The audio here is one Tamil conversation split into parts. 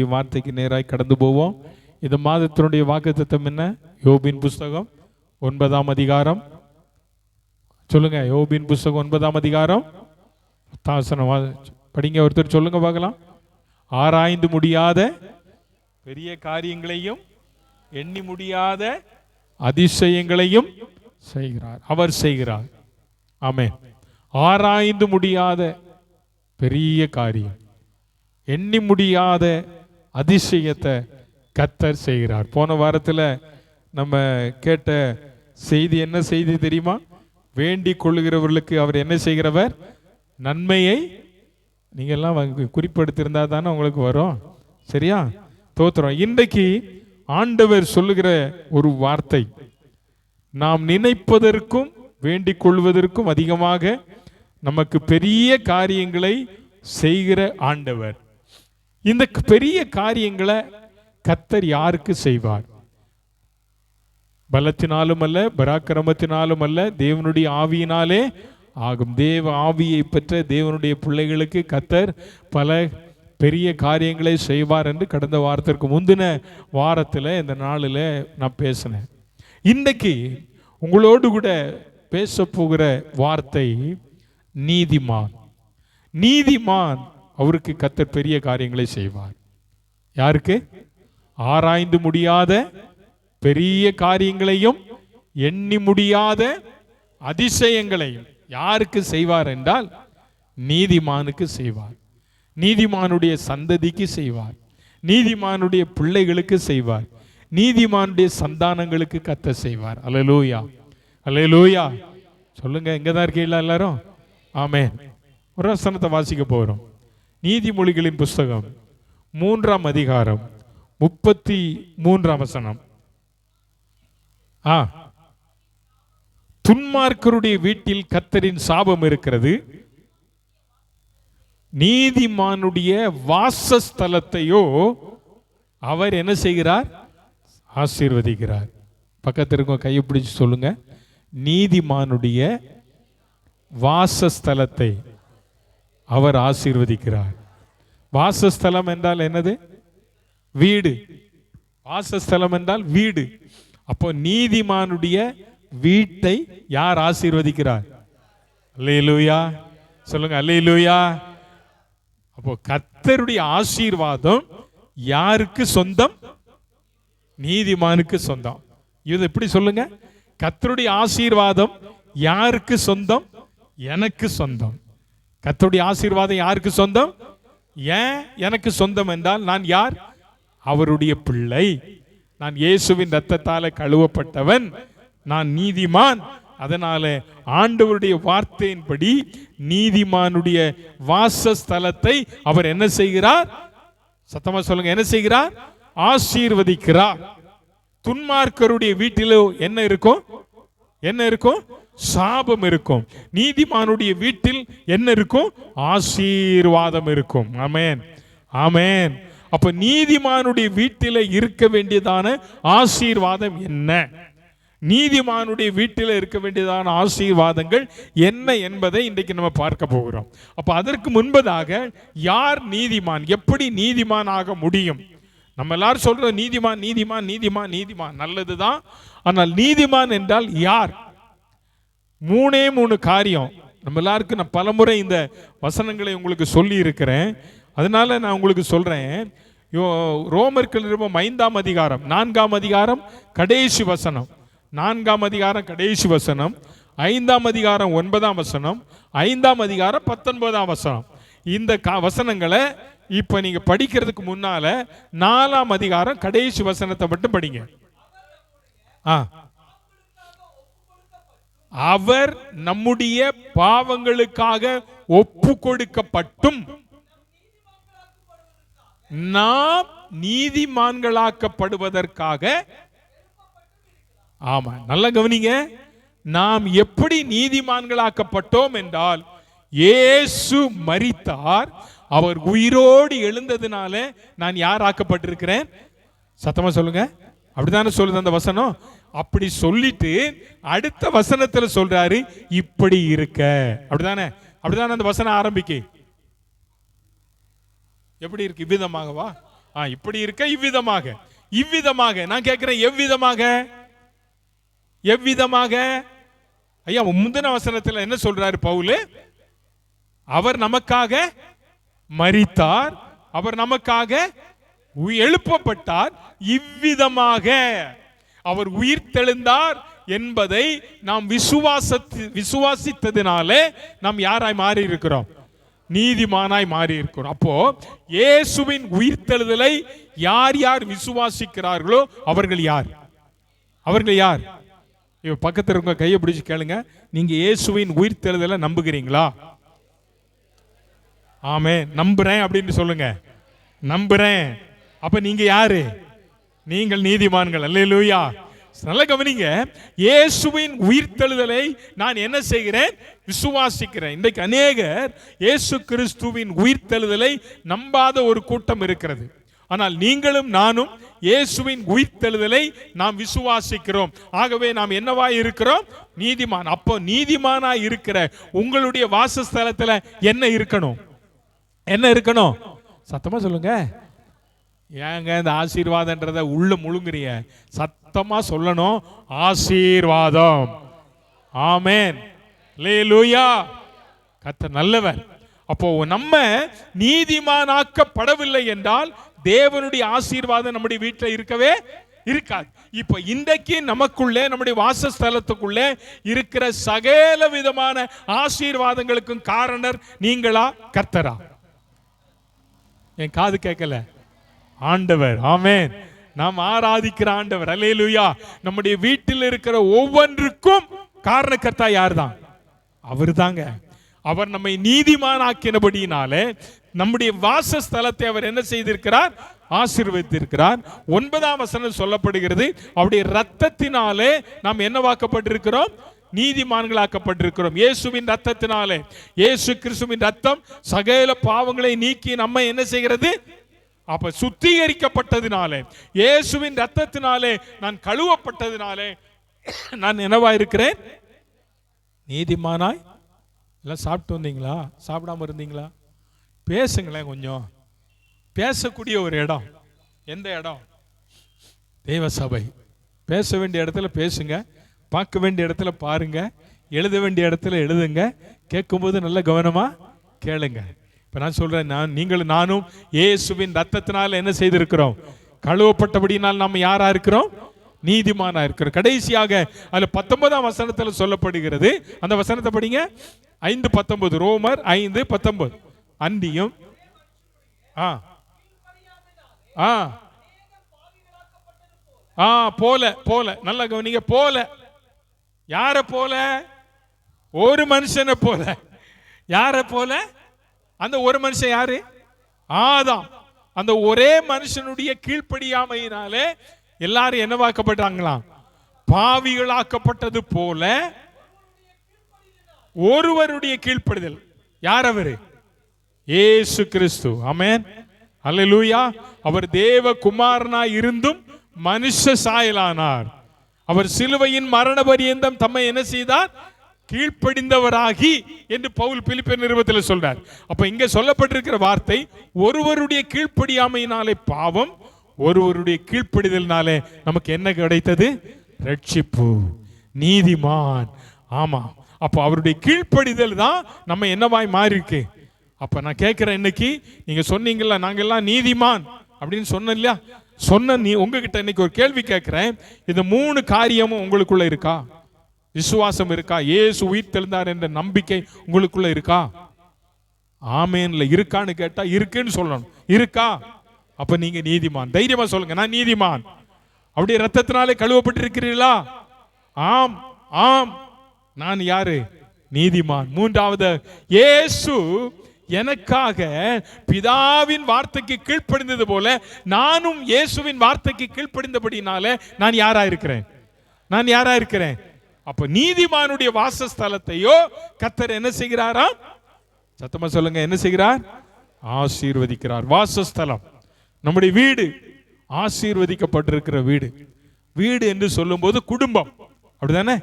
தேவனுடைய வார்த்தைக்கு நேராய் கடந்து போவோம். இந்த மாதத்தினுடைய வாக்குத்தத்தம் என்ன? யோபின் புஸ்தகம் 9ஆம் அதிகாரம். சொல்லுங்க, யோபின் புஸ்தகம் 9ஆம் அதிகாரம் படிங்க. ஒருத்தர் சொல்லுங்க பார்க்கலாம். ஆராய்ந்து முடியாத பெரிய காரியங்களையும் எண்ணி முடியாத அதிசயங்களையும் செய்கிறார். அவர் செய்கிறார். ஆமென். ஆராய்ந்து முடியாத பெரிய காரியம், எண்ணி முடியாத அதிசயத்தை கர்த்தர் செய்கிறார். போன வாரத்தில் நம்ம கேட்ட செய்தி என்ன செய்தி தெரியுமா? வேண்டிக் கொள்ளுகிறவர்களுக்கு அவர் என்ன செய்கிறவர்? நன்மையை. நீங்க எல்லாம் குறிப்பெடுத்திருந்தா தானே உங்களுக்கு வரும். சரியா? தோத்திரம். இன்றைக்கு ஆண்டவர் சொல்லுகிற ஒரு வார்த்தை, நாம் நினைப்பதற்கும் வேண்டிக் கொள்வதற்கும் அதிகமாக நமக்கு பெரிய காரியங்களை செய்கிற ஆண்டவர். இந்த பெரிய காரியங்களை கர்த்தர் யாருக்கு செய்வார்? பலத்தினாலும் அல்ல, பராக்கிரமத்தினாலும் அல்ல, தேவனுடைய ஆவியினாலே ஆகும். தேவ ஆவியை பெற்ற தேவனுடைய பிள்ளைகளுக்கு கர்த்தர் பல பெரிய காரியங்களை செய்வார் என்று கடந்த வாரத்திற்கு முந்தின வாரத்தில் இந்த நாளில் நான் பேசினேன். இன்றைக்கு உங்களோடு கூட பேச போகிற வார்த்தை நீதிமான். நீதிமான், அவருக்கு கர்த்தர் பெரிய காரியங்களை செய்வார். யாருக்கு? ஆராய்ந்து முடியாத பெரிய காரியங்களையும் எண்ணி முடியாத அதிசயங்களையும் யாருக்கு செய்வார் என்றால் நீதிமானுக்கு செய்வார். நீதிமானுடைய சந்ததிக்கு செய்வார். நீதிமானுடைய பிள்ளைகளுக்கு செய்வார். நீதிமானுடைய சந்தானங்களுக்கு கர்த்தர் செய்வார். அல்லேலூயா, அல்லேலூயா. சொல்லுங்க, எங்கதான் இருக்கீங்களா எல்லாரும்? ஆமென். ஒரு வசனத்தை வாசிக்க போறோம். நீதிமொழிகளின் புஸ்தகம் 3ஆம் அதிகாரம் 33ஆம் வசனம். துன்மார்க்கருடைய வீட்டில் கர்த்தரின் சாபம் இருக்கிறது, நீதிமானுடைய வாசஸ்தலத்தையோ அவர் என்ன செய்கிறார்? ஆசீர்வதிக்கிறார். பக்கத்திற்கு கையை பிடிச்சு சொல்லுங்க, நீதிமானுடைய வாசஸ்தலத்தை அவர் ஆசீர்வதிக்கிறார். வாசஸ்தலம் என்றால் என்னது? வீடு. வாசஸ்தலம் என்றால் வீடு. அப்போ நீதிமானுடைய வீட்டை யார் ஆசீர்வதிக்கிறார்? அல்லேலூயா. சொல்லுங்க, அல்லேலூயா. அப்போ கர்த்தருடைய ஆசீர்வாதம் யாருக்கு சொந்தம்? நீதிமானுக்கு சொந்தம். இது எப்படி சொல்லுங்க? கர்த்தருடைய ஆசீர்வாதம் யாருக்கு சொந்தம்? எனக்கு சொந்தம். கர்த்தருடைய ஆசீர்வாதம் யாருக்கு சொந்தம்? ஏன் எனக்கு சொந்தம் என்றால் நான் யார்? அவருடைய பிள்ளை. நான் இயேசுவின் இரத்தத்தால கழுவப்பட்டவன். நான் நீதிமான். அதனால ஆண்டவருடைய வார்த்தையின்படி நீதிமானுடைய வாசஸ்தலத்தை அவர் என்ன செய்கிறார்? சத்தமா சொல்லுங்க, என்ன செய்கிறார்? ஆசீர்வதிக்கிறார். துன்மார்க்கருடைய வீட்டிலோ என்ன இருக்கும்? என்ன இருக்கும்? சாபம் இருக்கும். நீதிமானுடைய வீட்டில் என்ன இருக்கும்? ஆசீர்வாதம் இருக்கும். ஆமென், ஆமென். அப்ப நீதிமானுடைய வீட்டில் இருக்க வேண்டியதான ஆசீர்வாதம் என்ன? நீதிமானுடைய வீட்டில் இருக்க வேண்டியதான ஆசீர்வாதங்கள் என்ன என்பதை இன்றைக்கு நம்ம பார்க்க போகிறோம். அப்ப அதற்கு முன்பதாக யார் நீதிமான்? எப்படி நீதிமான் ஆக முடியும்? நம்ம எல்லாரும் சொல்றோம் நீதிமான், நீதிமான், நீதிமான், நீதிமான். நல்லதுதான். ஆனால் நீதிமான் என்றால் யார்? 3 காரியம். நம்ம எல்லாருக்கும் நான் பலமுறை இந்த வசனங்களை உங்களுக்கு சொல்லி இருக்கிறேன். அதனால நான் உங்களுக்கு சொல்றேன். ரோமர்கள் நிருபம் 5ஆம் அதிகாரம் 4ஆம் அதிகாரம் கடைசி வசனம், 4ஆம் அதிகாரம் கடைசி வசனம், 5ஆம் அதிகாரம் 9ஆம் வசனம், 5ஆம் அதிகாரம் 19ஆம் வசனம். இந்த வசனங்களை இப்ப நீங்க படிக்கிறதுக்கு முன்னால 4ஆம் அதிகாரம் கடைசி வசனத்தை மட்டும் படிங்க. அவர் நம்முடைய பாவங்களுக்காக ஒப்பு கொடுக்கப்பட்டும் நாம் நீதிமான்களாக்கப்படுவதற்காக. ஆமா, நல்லா கவனிங்க. நாம் எப்படி நீதிமான்களாக்கப்பட்டோம் என்றால் இயேசு மரித்தார், அவர் உயிரோடு எழுந்ததுனால நான் யார் ஆக்கப்பட்டிருக்கிறேன்? சத்தமா சொல்லுங்க. அப்படித்தானே சொல்லுது அந்த வசனம். அப்படி சொல்லிட்டு அடுத்த வசனத்துல சொல்றாரு இப்படி இருக்க. அப்படிதானே? அப்படிதானே அந்த வசனம் ஆரம்பிக்க. எப்படி இருக்கு? விதமாகவா? இப்படி இருக்க இவ்விதமாக. இவ்விதமாக நான் கேட்கிறேன், எவ்விதமாக? எவ்விதமாக? ஐயா, முந்தின வசனத்தில் என்ன சொல்றாரு பவுல்? அவர் நமக்காக மரித்தார், அவர் நமக்காக எழுப்பப்பட்டார், இவ்விதமாக அவர் உயிர் தெழுந்தார் என்பதை நாம் விசுவாசித்ததினாலே நாம் யாராய் மாறி இருக்கிறோம்? நீதிமானாய் மாறி இருக்கிறோம். அப்போ இயேசுவின் உயிர்த்தெழுதலை யார் யார் விசுவாசிக்கிறார்களோ அவர்கள் யார்? அவர்கள் யார்? பக்கத்தில் இருக்க கையை பிடிச்சு கேளுங்க, நீங்க இயேசுவின் உயிர்த்தெழுதலை நம்புகிறீங்களா? ஆமே, நம்புறேன் அப்படின்னு சொல்லுங்க. நம்புறேன். அப்ப நீங்க யாரு? நீங்கள் நீதிமான்கள். அல்லேலூயா. நல்ல கவனிங்க, இயேசுவின் உயிர்த்தெழுதலை நான் என்ன செய்கிறேன்? விசுவாசிக்கிறேன். இன்றைக்கு அநேகர் இயேசு கிறிஸ்துவின் உயிர்த்தெழுதலை நம்பாத ஒரு கூட்டம் இருக்கிறது. ஆனால் நீங்களும் நானும் இயேசுவின் உயிர்த்தெழுதலை நாம் விசுவாசிக்கிறோம். ஆகவே நாம் என்னவாய் இருக்கிறோம்? நீதிமான். அப்போ நீதிமானாய் இருக்கிற உங்களுடைய வாசஸ்தலத்தில் என்ன இருக்கணும்? என்ன இருக்கணும்? சத்தமா சொல்லுங்க. ஏங்க இந்த ஆசீர்வாதம்ன்றத உள்ள முழுங்குறீங்க? சத்தமா சொல்லணும், ஆசீர்வாதம். ஆமென். அல்லேலூயா. கர்த்தர் நல்லவர். அப்போ நம்ம நீதிமானாக்கப்படவில்லை என்றால் தேவனுடைய ஆசீர்வாதம் நம்முடைய வீட்டில் இருக்கவே இருக்காது. இப்ப இன்றைக்கு நமக்குள்ளே, நம்முடைய வாசஸ்தலத்துக்குள்ளே இருக்கிற சகல விதமான ஆசீர்வாதங்களுக்கும் காரணர் நீங்களா, கர்த்தரா? என் காது கேட்கல. ஆண்டவர். ஆமென். நாம் ஆராதிக்கிற ஆண்டவர். அல்லேலூயா. நம்முடைய வீட்டில் இருக்கிற ஒவ்வொன்றுக்கும் காரணக்கர்த்தா யார்தான்? அவர் தாங்க. அவர் நம்மை நீதிமானாக்கினபடியினாலே நம்முடைய வாசஸ்தலத்தை அவர் என்ன செய்திருக்கிறார்? ஆசீர்வதித்திருக்கிறார். 9ஆம் வசனம் சொல்லப்படுகிறது, அவருடைய இரத்தத்தினாலே நாம் என்னவாக்கப்பட்டிருக்கிறோம்? நீதிமான்களாக்கப்பட்டிருக்கிறோம். இயேசுவின் ரத்தத்தினாலே. இயேசு கிறிஸ்துவின் ரத்தம் சகல பாவங்களை நீக்கி நம்ம என்ன செய்கிறது? அப்ப சுத்திகரிக்கப்பட்டதினாலே, இயேசுவின் ரத்தத்தினாலே நான் கழுவப்பட்டதினாலே நான் என்னவா இருக்கிறேன்? நீதிமானாய். எல்லாம் சாப்பிட்டு வந்தீங்களா? சாப்பிடாம இருந்தீங்களா? பேசுங்களேன். கொஞ்சம் பேசக்கூடிய ஒரு இடம். எந்த இடம்? தேவ சபை. பேச வேண்டிய இடத்துல பேசுங்க, பார்க்க வேண்டிய இடத்துல பாருங்க, எழுத வேண்டிய இடத்துல எழுதுங்க, கேட்கும்போது நல்ல கவனமா கேளுங்க. இப்ப நான் சொல்றேன், நீங்களும் நானும் இயேசுவின் ரத்தத்தினால் என்ன செய்திருக்கிறோம்? கழுவப்பட்டபடியினால் நாம் யாரா இருக்கிறோம்? நீதிமானா இருக்கிறோம். கடைசியாக அதுல 19ஆம் வசனத்தில் சொல்லப்படுகிறது. அந்த வசனத்தை படிங்க. 5:19. ரோமர் 5:19. அன்றியும் போல போல நல்ல கவனிங்க. போல யார போல? ஒரு மனுஷனை போல. யார போல? அந்த ஒரு மனுஷன் யாரு? ஆதாம். அந்த ஒரே மனுஷனுடைய கீழ்ப்படியாமையினாலே எல்லாரும் என்னவாக்கப்பட்டாங்களாம்? பாவிகளாக்கப்பட்டது போல ஒருவருடைய கீழ்ப்படிதல். யார் அவரு? இயேசு கிறிஸ்து. ஆமென். அல்லேலூயா. அவர் தேவ குமாரனாய் இருந்தும் மனுஷ சாயலானார். அவர் சிலுவையின் மரண பரியந்தம் தம்மை என்ன செய்தார்? கீழ்ப்படிந்தவராகி என்று பவுல் பிலிப்பியர் நிருபத்தில் சொல்றார். அப்ப இங்க சொல்லப்பட்டிருக்கிற வார்த்தை, ஒருவருடைய கீழ்ப்படியாமையினாலே பாவம், ஒருவருடைய கீழ்ப்படிதலினாலே நமக்கு என்ன கிடைத்தது? ரட்சிப்பு, நீதிமான். ஆமா. அப்போ அவருடைய கீழ்ப்படிதல் தான் நம்ம என்னவாய் மாறி இருக்கு. அப்ப நான் கேட்கிறேன், இன்னைக்கு நீங்க சொன்னீங்கல்ல நாங்கெல்லாம் நீதிமான் அப்படின்னு சொன்ன இல்லையா? சொன்ன நீ உங்ககிட்ட இன்னைக்கு ஒரு கேள்வி கேட்கிறேன். இந்த 3 காரியமும் உங்களுக்குள்ள இருக்கா? விசுவாசம் இருக்கா? இயேசு உயிர் தெழுந்தார் என்ற நம்பிக்கை உங்களுக்குள்ள இருக்கா? ஆமேன்ல இருக்கான்னு கேட்டா இருக்குன்னு சொல்லணும். இருக்கா? அப்ப நீங்க நீதிமான். தைரியமா சொல்லுங்க, நான் நீதிமான். அப்படியே ரத்தத்தினாலே கழுவப்பட்டிருக்கிறீர்களா? ஆம், ஆம். நான் யாரு? நீதிமான். 3வது, இயேசு எனக்காக பிதாவின் வார்த்தைக்கு கீழ்ப்படிந்தது போல நானும் இயேசுவின் வார்த்தைக்கு கீழ்ப்படிந்தபடினால நான் யாரா இருக்கிறேன்? நான் யாரா இருக்கிறேன்? அப்ப நீதிமானுடைய வாசஸ்தலத்தையோ கர்த்தர் என்ன செய்கிறாரா? சத்தமா சொல்லுங்க, என்ன செய்கிறார்? ஆசீர்வதிக்கிறார். வாசஸ்தலம் நம்முடைய வீடு, ஆசீர்வதிக்கப்பட்டிருக்கிற வீடு. வீடு என்று சொல்லும் போது குடும்பம், அப்படிதானே?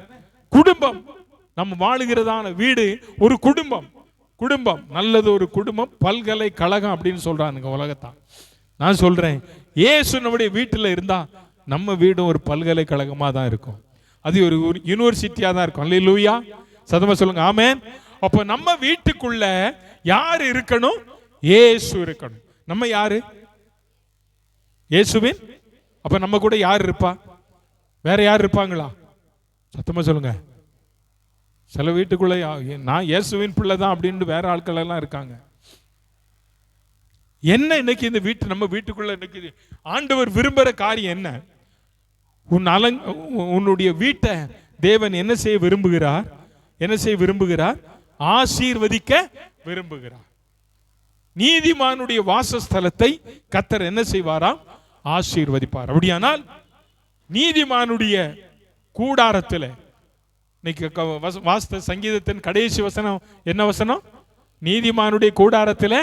குடும்பம், நம்ம வாழுகிறதான வீடு ஒரு குடும்பம். குடும்பம் நல்லது. ஒரு குடும்பம் பல்கலைக்கழகம் அப்படின்னு சொல்றானுங்க உலகத்தான். நான் சொல்றேன், இயேசு நம்முடைய வீட்டில் இருந்தா நம்ம வீடும் ஒரு பல்கலைக்கழகமா தான் இருக்கும், அது ஒரு யூனிவர்சிட்டியா தான் இருக்கும். அல்லேலூயா, சத்தமா சொல்லுங்க ஆமென். அப்ப நம்ம வீட்டுக்குள்ள யார் இருக்கணும்? இயேசு இருக்கணும். நம்ம யாரு? இயேசுவின். அப்ப நம்ம கூட யார் இருப்பா? வேற யார் இருப்பாங்களா? சத்தமா சொல்லுங்க. சில வீட்டுக்குள்ள நான் இயேசுவின் பிள்ளை தான் அப்படின்னு வேற ஆட்கள் எல்லாம் இருக்காங்க. என்ன இன்னைக்கு இந்த வீட்டு நம்ம வீட்டுக்குள்ள இன்னைக்கு ஆண்டவர் விரும்புற காரியம் என்ன? உன்னுடைய வீட்டை தேவன் என்ன செய்ய விரும்புகிறார்? என்ன செய்ய விரும்புகிறார்? ஆசீர்வதிக்க விரும்புகிறார். நீதிமானுடைய வாசஸ்தலத்தை கர்த்தர் என்ன செய்வாராம்? ஆசீர்வதிப்பார். அப்படியானால் நீதிமானுடைய கூடாரத்தில் இன்னைக்கு வாஸ்த சங்கீதத்தின் கடைசி வசனம் என்ன வசனம்? நீதிமானுடைய கூடாரத்தில்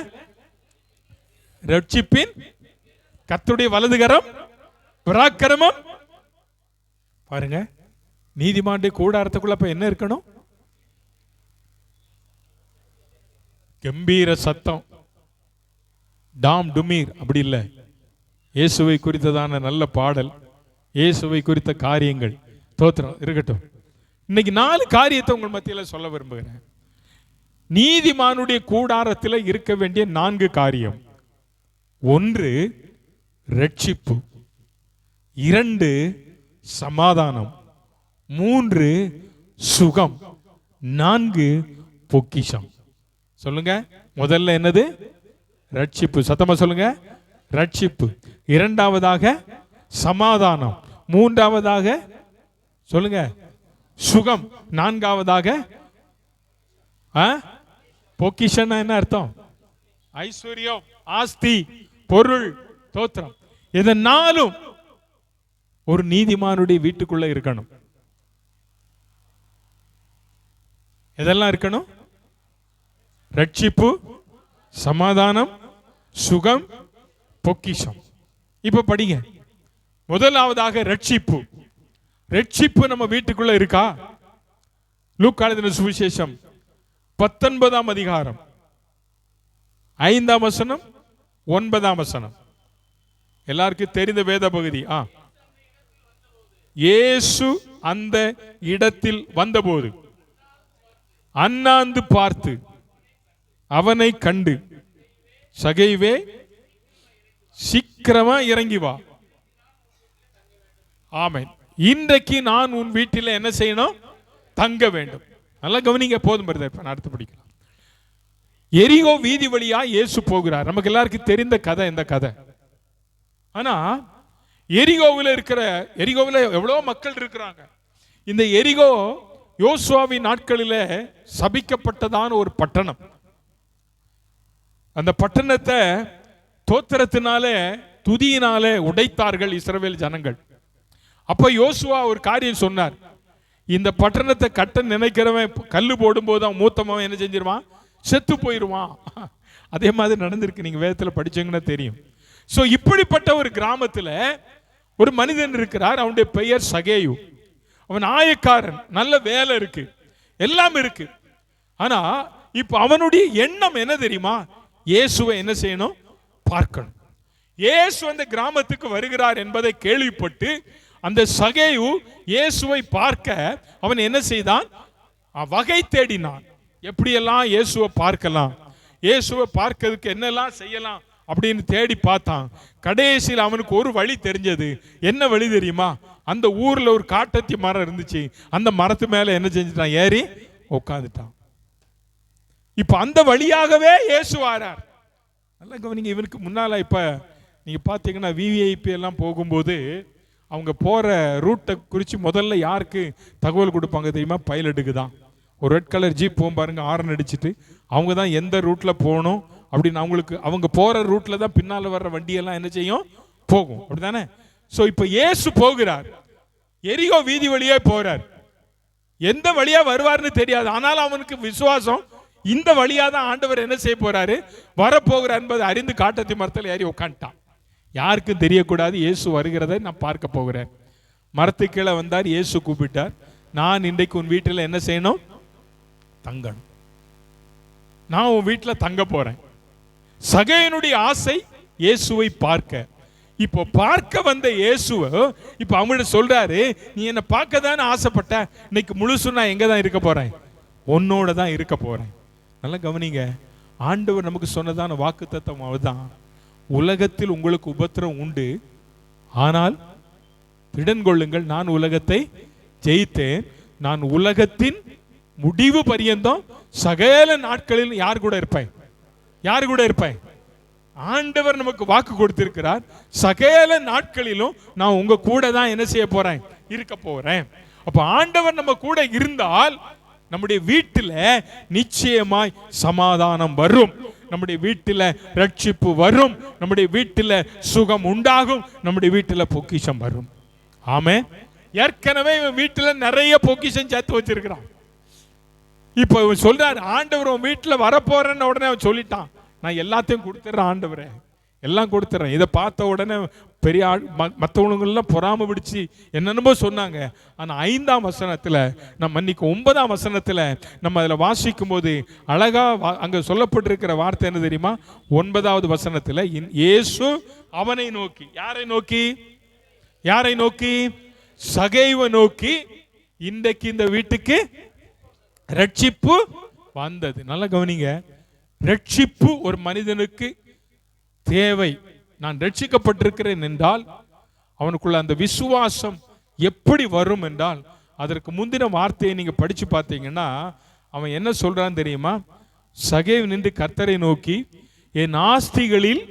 ரட்சிப்பின் கர்த்தருடைய வலதுகரம் பராக்கிரமம். பாருங்க, நீதிமானுடைய கூடாரத்துக்குள்ள அப்ப என்ன இருக்கணும்? கம்பீர சத்தம், டாம் டுமீர் அப்படி இல்லை. இயேசுவை குறித்ததான நல்ல பாடல், இயேசுவை குறித்த காரியங்கள், தோத்திரம் இருக்கட்டும். இன்னைக்கு 4 காரியத்தை உங்கள் மத்தியில் சொல்ல விரும்புகிறேன். நீதிமானுடைய கூடாரத்தில் இருக்க வேண்டிய 4 காரியம். 1 ரட்சிப்பு, 2 சமாதானம், 3 சுகம், 4 பொக்கிஷம். சொல்லுங்க, முதல்ல என்னது? ரட்சிப்பு. சத்தமா சொல்லுங்க, ரட்சிப்பு. 2வதாக சமாதானம், 3வதாக சொல்லுங்க சுகம், 4வதாக பொக்கிஷன். என்ன அர்த்தம்? ஐஸ்வர்யம், ஆஸ்தி, பொருள், தோத்திரம். இது 4ம் ஒரு நீதிமானுடைய வீட்டுக்குள்ள இருக்கணும். எதெல்லாம் இருக்கணும்? ரட்சிப்பு, சமாதானம், சுகம், பொக்கிஷம். இப்ப படிங்க. முதலாவதாக ரட்சிப்பு. ரட்சிப்பு நம்ம வீட்டுக்குள்ள இருக்கா? லூக்கா எழுதின சுவிசேஷம் 19ஆம் அதிகாரம் 5ஆம் வசனம் 9ஆம் வசனம். எல்லாருக்கும் தெரிந்த வேத பகுதி. இயேசு அந்த இடத்தில் வந்தபோது அண்ணாந்து பார்த்து அவனை கண்டு, சகைவே சீக்கிரமா இறங்கி வா. ஆமென். இன்றைக்கு நான் உன் வீட்டில் என்ன செய்யணும்? தங்க வேண்டும். நல்லா கவனிங்க. போதும் பிரதர், நான் அடுத்து படிக்கலாம். எரிகோ வீதி வழியா இயேசு போகிறார். நமக்கு எல்லாருக்கும் தெரிந்த கதை இந்த கதை. ஆனா எரிகோவில் எவ்வளவு மக்கள் இருக்கிறாங்க. இந்த எரிகோ யோசுவாவின் நாட்களில் சபிக்கப்பட்டதான ஒரு பட்டணம். அந்த பட்டணத்தை தோத்திரத்தினாலே துதியினாலே உடைத்தார்கள் இஸ்ரவேல் ஜனங்கள். அப்ப யோசுவா ஒரு காரியம் சொன்னார். இந்த பட்டணத்தை கட்ட நினைக்கிறவன் கல்லு போடும் போது அவன் மூத்தவன் என்ன செஞ்சிருவான்? செத்து போயிருவான். அதே மாதிரி நடந்திருக்கு, நீங்க வேதத்தில் படிச்சீங்கன்னா தெரியும். சோ இப்படிப்பட்ட ஒரு கிராமத்துல ஒரு மனிதன் இருக்கிறார். அவனுடைய பெயர் சகேயு. அவன் ஆயக்காரன், நல்ல வேலை இருக்கு, எல்லாம் இருக்கு. ஆனா இப்ப அவனுடைய எண்ணம் என்ன தெரியுமா? இயேசுவை என்ன செய்யணும்? பார்க்கணும். இயேசு அந்த கிராமத்துக்கு வருகிறார் என்பதை கேள்விப்பட்டு அந்த சகேயு இயேசுவை பார்க்க அவன் என்ன செய்தான்? வகை தேடினான். எப்படியெல்லாம் இயேசுவை பார்க்கலாம், இயேசுவை பார்க்கிறதுக்கு என்னெல்லாம் செய்யலாம் அப்படின்னு தேடி பார்த்தான். கடைசியில் அவனுக்கு ஒரு வழி தெரிஞ்சது. என்ன வழி தெரியுமா? அந்த ஊர்ல ஒரு காட்டத்தி மரம் இருந்துச்சு. அந்த மரத்து மேல என்ன செஞ்சுட்டான்? ஏறி உட்காந்துட்டான். இப்ப அந்த வழியாகவே இயேசு வாரார். நல்லா கவனிங்க. இவனுக்கு முன்னால இப்ப நீங்க பாத்தீங்கன்னா விவிஐபி எல்லாம் போகும்போது அவங்க போற ரூட்டை குறித்து முதல்ல யாருக்கு தகவல் கொடுப்பாங்க தெரியுமா? பைலட்டுக்கு தான். ஒரு ரெட் கலர் ஜீப் போகும் பாருங்க, ஆரன் அடிச்சுட்டு அவங்க தான் எந்த ரூட்ல போகணும் அப்படின்னு அவங்களுக்கு, அவங்க போற ரூட்ல தான் பின்னால வர்ற வண்டியெல்லாம் என்ன செய்யும்? போகும். அப்படித்தானே? ஸோ இப்போ இயேசு போகிறார், எரிகோ வீதி வழியா போறார். எந்த வழியா வருவார்னு தெரியாது. ஆனாலும் அவனுக்கு விசுவாசம், இந்த வழியா தான் ஆண்டவர் என்ன செய்ய போறாரு, வரப்போகிறார் என்பதை அறிந்து காட்டத்தி மரத்தில் ஏறி உட்காந்துட்டான். யாருக்கும் தெரியக்கூடாது இயேசு வருகிறதை நான் பார்க்க போகிறேன். மரத்து கீழே வந்தார், இயேசு கூப்பிட்டார். நான் இன்றைக்கு உன் வீட்டில் என்ன செய்யணும்? தங்கணும். நான் உன் வீட்டில் தங்க போறேன். சகேயனுடைய ஆசை இயேசுவை பார்க்க. இப்போ பார்க்க வந்த இயேசுவ இப்போ அவங்கள்ட்ட சொல்றாரு, நீ என்ன பார்க்க தானே ஆசைப்பட்ட, இன்னைக்கு முழுசு நான் எங்க தான் இருக்க போறேன், உன்னோட தான் இருக்க போறேன். நல்லா கவனிங்க, ஆண்டவர் நமக்கு சொன்னதான வாக்குத்தத்தம் அதுதான். உலகத்தில் உங்களுக்கு உபத்திரம் உண்டு, ஆனால் திடன் கொள்ளுங்கள், நான் உலகத்தை ஜெயித்தேன். நான் உலகத்தின் முடிவு பரியந்தம் சகல நாட்களில் யார் கூட இருப்பேன், யார் கூட இருப்பேன். ஆண்டவர் நமக்கு வாக்கு கொடுத்திருக்கிறார், சகல நாட்களிலும் நான் உங்க கூட தான் என்ன செய்ய போறேன், இருக்க போறேன். அப்ப ஆண்டவர் நம்ம கூட இருந்தால் நம்முடைய வீட்டில் நிச்சயமாய் சமாதானம் வரும், நம்முடைய வீட்டில் ரட்சிப்பு வரும், நம்முடைய வீட்டில் சுகம் உண்டாகும், நம்முடைய வீட்டில் பொக்கிஷம் வரும். ஆமென். ஏற்கனவே இவன் வீட்டில் நிறைய பொக்கிஷம் சேர்த்து வச்சிருக்கிறான். இப்போ இவன் சொல்றாரு, ஆண்டவர் உன் வீட்டில் வரப்போறேன்னு உடனே அவன் சொல்லிட்டான், நான் எல்லாத்தையும் கொடுத்துட்றேன் ஆண்டவரே, எல்லாம் கொடுத்துட்றேன். இதை பார்த்த உடனே பெரிய மற்றவங்களும் பொறாம பிடிச்சி என்னென்னமோ சொன்னாங்க. ஆனால் 5ஆம் வசனத்தில் நம்ம இன்னைக்கு 9ஆம் வசனத்தில் நம்ம அதில் வாசிக்கும் போது அழகா அங்கே சொல்லப்பட்டிருக்கிற வார்த்தை என்ன தெரியுமா? 9வது வசனத்தில் இயேசு அவனை நோக்கி, யாரை நோக்கி, யாரை நோக்கி? சகேயுவை நோக்கி, இன்றைக்கு இந்த வீட்டுக்கு ரட்சிப்பு வந்தது. நல்லா கவனிங்க, ரட்சிப்பு ஒரு மனிதனுக்கு தேவை. நான் ரட்சிக்கப்பட்டிருக்கிறேன் என்றால் அவனுக்குள்ள அந்த விசுவாசம் எப்படி வரும் என்றால், அதற்கு முந்தின வார்த்தையை நீங்க படிச்சு பார்த்தீங்கன்னா அவன் என்ன சொல்றான் தெரியுமா? சகேயு நின்று கர்த்தரை நோக்கி, என் ஆஸ்திகளில்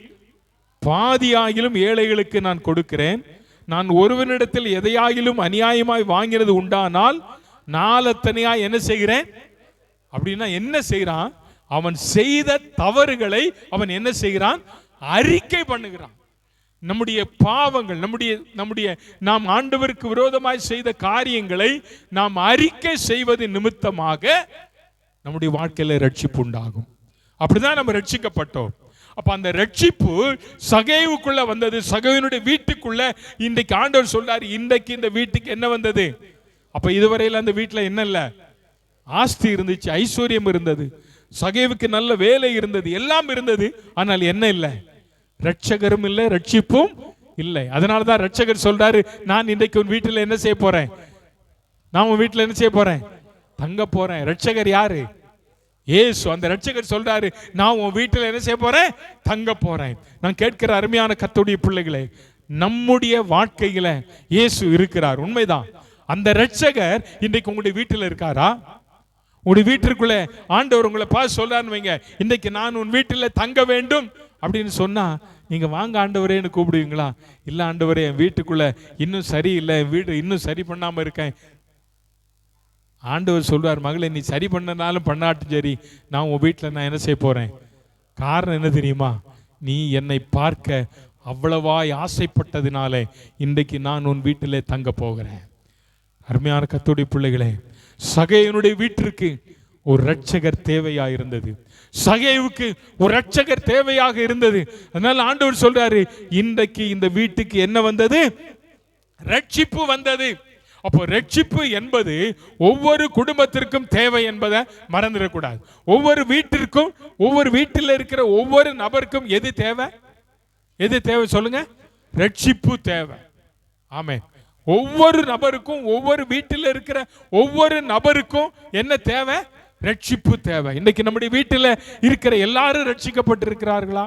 பாதியாகிலும் ஏழைகளுக்கு நான் கொடுக்கிறேன், நான் ஒருவனிடத்தில் எதையாகிலும் அநியாயமாய் வாங்கினது உண்டானால் நாலத்தனையாய் என்ன செய்கிறேன். அப்படின்னா என்ன செய்கிறான்? அவன் செய்த தவறுகளை அவன் என்ன செய்கிறான்? அறிக்கை பண்ணுகிறான். நம்முடைய பாவங்கள், நம்முடைய நாம் ஆண்டவருக்கு விரோதமாய் செய்த காரியங்களை நாம் அறிக்கை செய்வது நிமித்தமாக நம்முடைய வாழ்க்கையில ரட்சிப்பு உண்டாகும். அப்படிதான் நம்ம ரட்சிக்கப்பட்டோம். அப்ப அந்த ரட்சிப்பு சகேயுக்குள்ள வந்தது, சகேயுனுடைய வீட்டுக்குள்ள. இன்றைக்கு ஆண்டவர் சொல்றாரு, இன்றைக்கு இந்த வீட்டுக்கு என்ன வந்தது? அப்ப இதுவரையில் அந்த வீட்டில் என்ன இல்லை? ஆஸ்தி இருந்துச்சு, ஐஸ்வர்யம் இருந்தது, சகேவுக்கு நல்ல வேலை இருந்தது, எல்லாம் இருந்தது. ஆனால் என்ன இல்லை? ரட்சகரும் இல்லை, ரட்சிப்பும் இல்லை. அதனாலதான் ரட்சகர் சொல்றாரு, நான் இன்றைக்கு உன் வீட்டில் என்ன செய்ய போறேன்? நான் உன் வீட்டில் என்ன செய்ய போறேன்? தங்க போறேன். ரட்சகர் யாரு? இயேசு. அந்த ரட்சகர் சொல்றாரு, நான் உன் வீட்டில் என்ன செய்ய போறேன்? தங்க போறேன். நான் கேட்கிற அருமையான கர்த்தருடைய பிள்ளைகளே, நம்முடைய வாழ்க்கையில இயேசு இருக்கிறார், உண்மைதான். அந்த ரட்சகர் இன்றைக்கு உங்களுடைய வீட்டில் இருக்காரா? உங்களுடைய வீட்டிற்குள்ள ஆண்டவர் உங்களை பார்த்து சொல்றான்னு வைங்க, இன்றைக்கு நான் உன் வீட்டில் தங்க வேண்டும் அப்படின்னு சொன்னா நீங்க வாங்க ஆண்டவரேன்னு கூப்பிடுவீங்களா? இல்ல ஆண்டவரே, என் வீட்டுக்குள்ள இன்னும் சரியில்லை, என் வீடு இன்னும் சரி பண்ணாம இருக்கேன். ஆண்டவர் சொல்வார், மகளே, நீ சரி பண்ணனாலும் பண்ணாட்டும் சரி, நான் உன் வீட்டில் நான் என்ன செய்ய போறேன்? காரணம் என்ன தெரியுமா? நீ என்னை பார்க்க அவ்வளவாய் ஆசைப்பட்டதினாலே இன்றைக்கு நான் உன் வீட்டிலே தங்க போகிறேன். அருமையான கர்த்தருடைய பிள்ளைகளே, சகேயுனுடைய வீட்டிற்கு ஒரு ரட்சகர் தேவையாக இருந்தது. சகேயுவுக்கு ஒரு ரட்சகர் தேவையாக இருந்தது. அதனால ஆண்டவர் சொல்றாரு, இன்றைக்கு இந்த வீட்டுக்கு என்ன வந்தது? ரட்சிப்பு வந்தது. அப்போ ரட்சிப்பு என்பது ஒவ்வொரு குடும்பத்திற்கும் தேவை என்பதை மறந்துடக்கூடாது. ஒவ்வொரு வீட்டிற்கும், ஒவ்வொரு வீட்டில் இருக்கிற ஒவ்வொரு நபருக்கும் எது தேவை? எது தேவை சொல்லுங்க? ரட்சிப்பு தேவை. ஆமென். ஒவ்வொரு நபருக்கும், ஒவ்வொரு வீட்டில் இருக்கிற ஒவ்வொரு நபருக்கும் என்ன தேவை? ரட்சிப்பு தேவை. இன்னைக்கு நம்முடைய வீட்டில் இருக்கிற எல்லாரும் ரட்சிக்கப்பட்டிருக்கிறார்களா?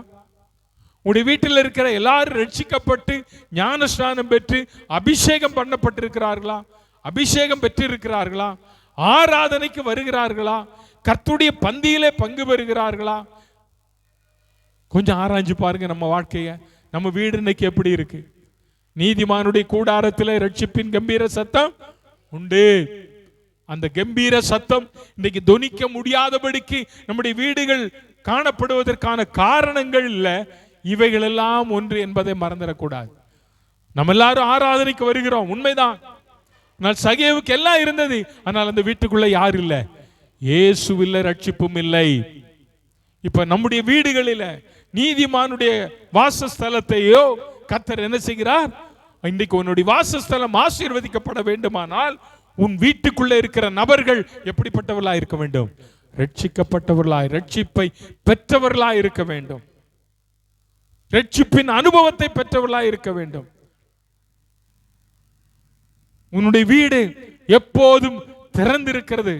உடைய வீட்டில் இருக்கிற எல்லாரும் ரட்சிக்கப்பட்டு ஞானஸ்நானம் பெற்று அபிஷேகம் பண்ணப்பட்டிருக்கிறார்களா? அபிஷேகம் பெற்றிருக்கிறார்களா? ஆராதனைக்கு வருகிறார்களா? கர்த்தருடைய பந்தியிலே பங்கு பெறுகிறார்களா? கொஞ்சம் ஆராய்ஞ்சு பாருங்க நம்ம வாழ்க்கைய. நம்ம வீடு இன்னைக்கு எப்படி இருக்கு? நீதிமானுடைய கூடாரத்தில் ரட்சிப்பின் கம்பீர சத்தம் உண்டு. அந்த கம்பீர சத்தம் இன்னைக்கு தொனிக்க முடியாதபடிக்கு நம்முடைய வீடுகள் காணப்படுவதற்கான காரணங்கள் இல்ல, இவைகள் எல்லாம் ஒன்று என்பதை மறந்துடக்கூடாது. நம்ம எல்லாரும் ஆராதனைக்கு வருகிறோம், உண்மைதான். ஆனால் சகேவுக்கு எல்லாம் இருந்தது, ஆனால் அந்த வீட்டுக்குள்ள யார் இல்லை? இயேசு இல்லை, ரட்சிப்பும் இல்லை. இப்ப நம்முடைய வீடுகளில் நீதிமானுடைய வாசஸ்தலத்தையோ கர்த்தர் என்ன செய்கிறார்? இன்றைக்கு உன்னுடைய வாசஸ்தலம் ஆசீர்வதிக்கப்பட வேண்டுமானால் உன் வீட்டுக்குள்ள இருக்கிற நபர்கள் எப்படிப்பட்டவர்களாய் இருக்க வேண்டும்? ரட்சிக்கப்பட்டவர்களாய், ரட்சிப்பை பெற்றவர்களாய் இருக்க வேண்டும். ரட்சிப்பின் அனுபவத்தை பெற்றவர்களாய் இருக்க வேண்டும். உன்னுடைய வீடு எப்போதும் திறந்திருக்கிறது.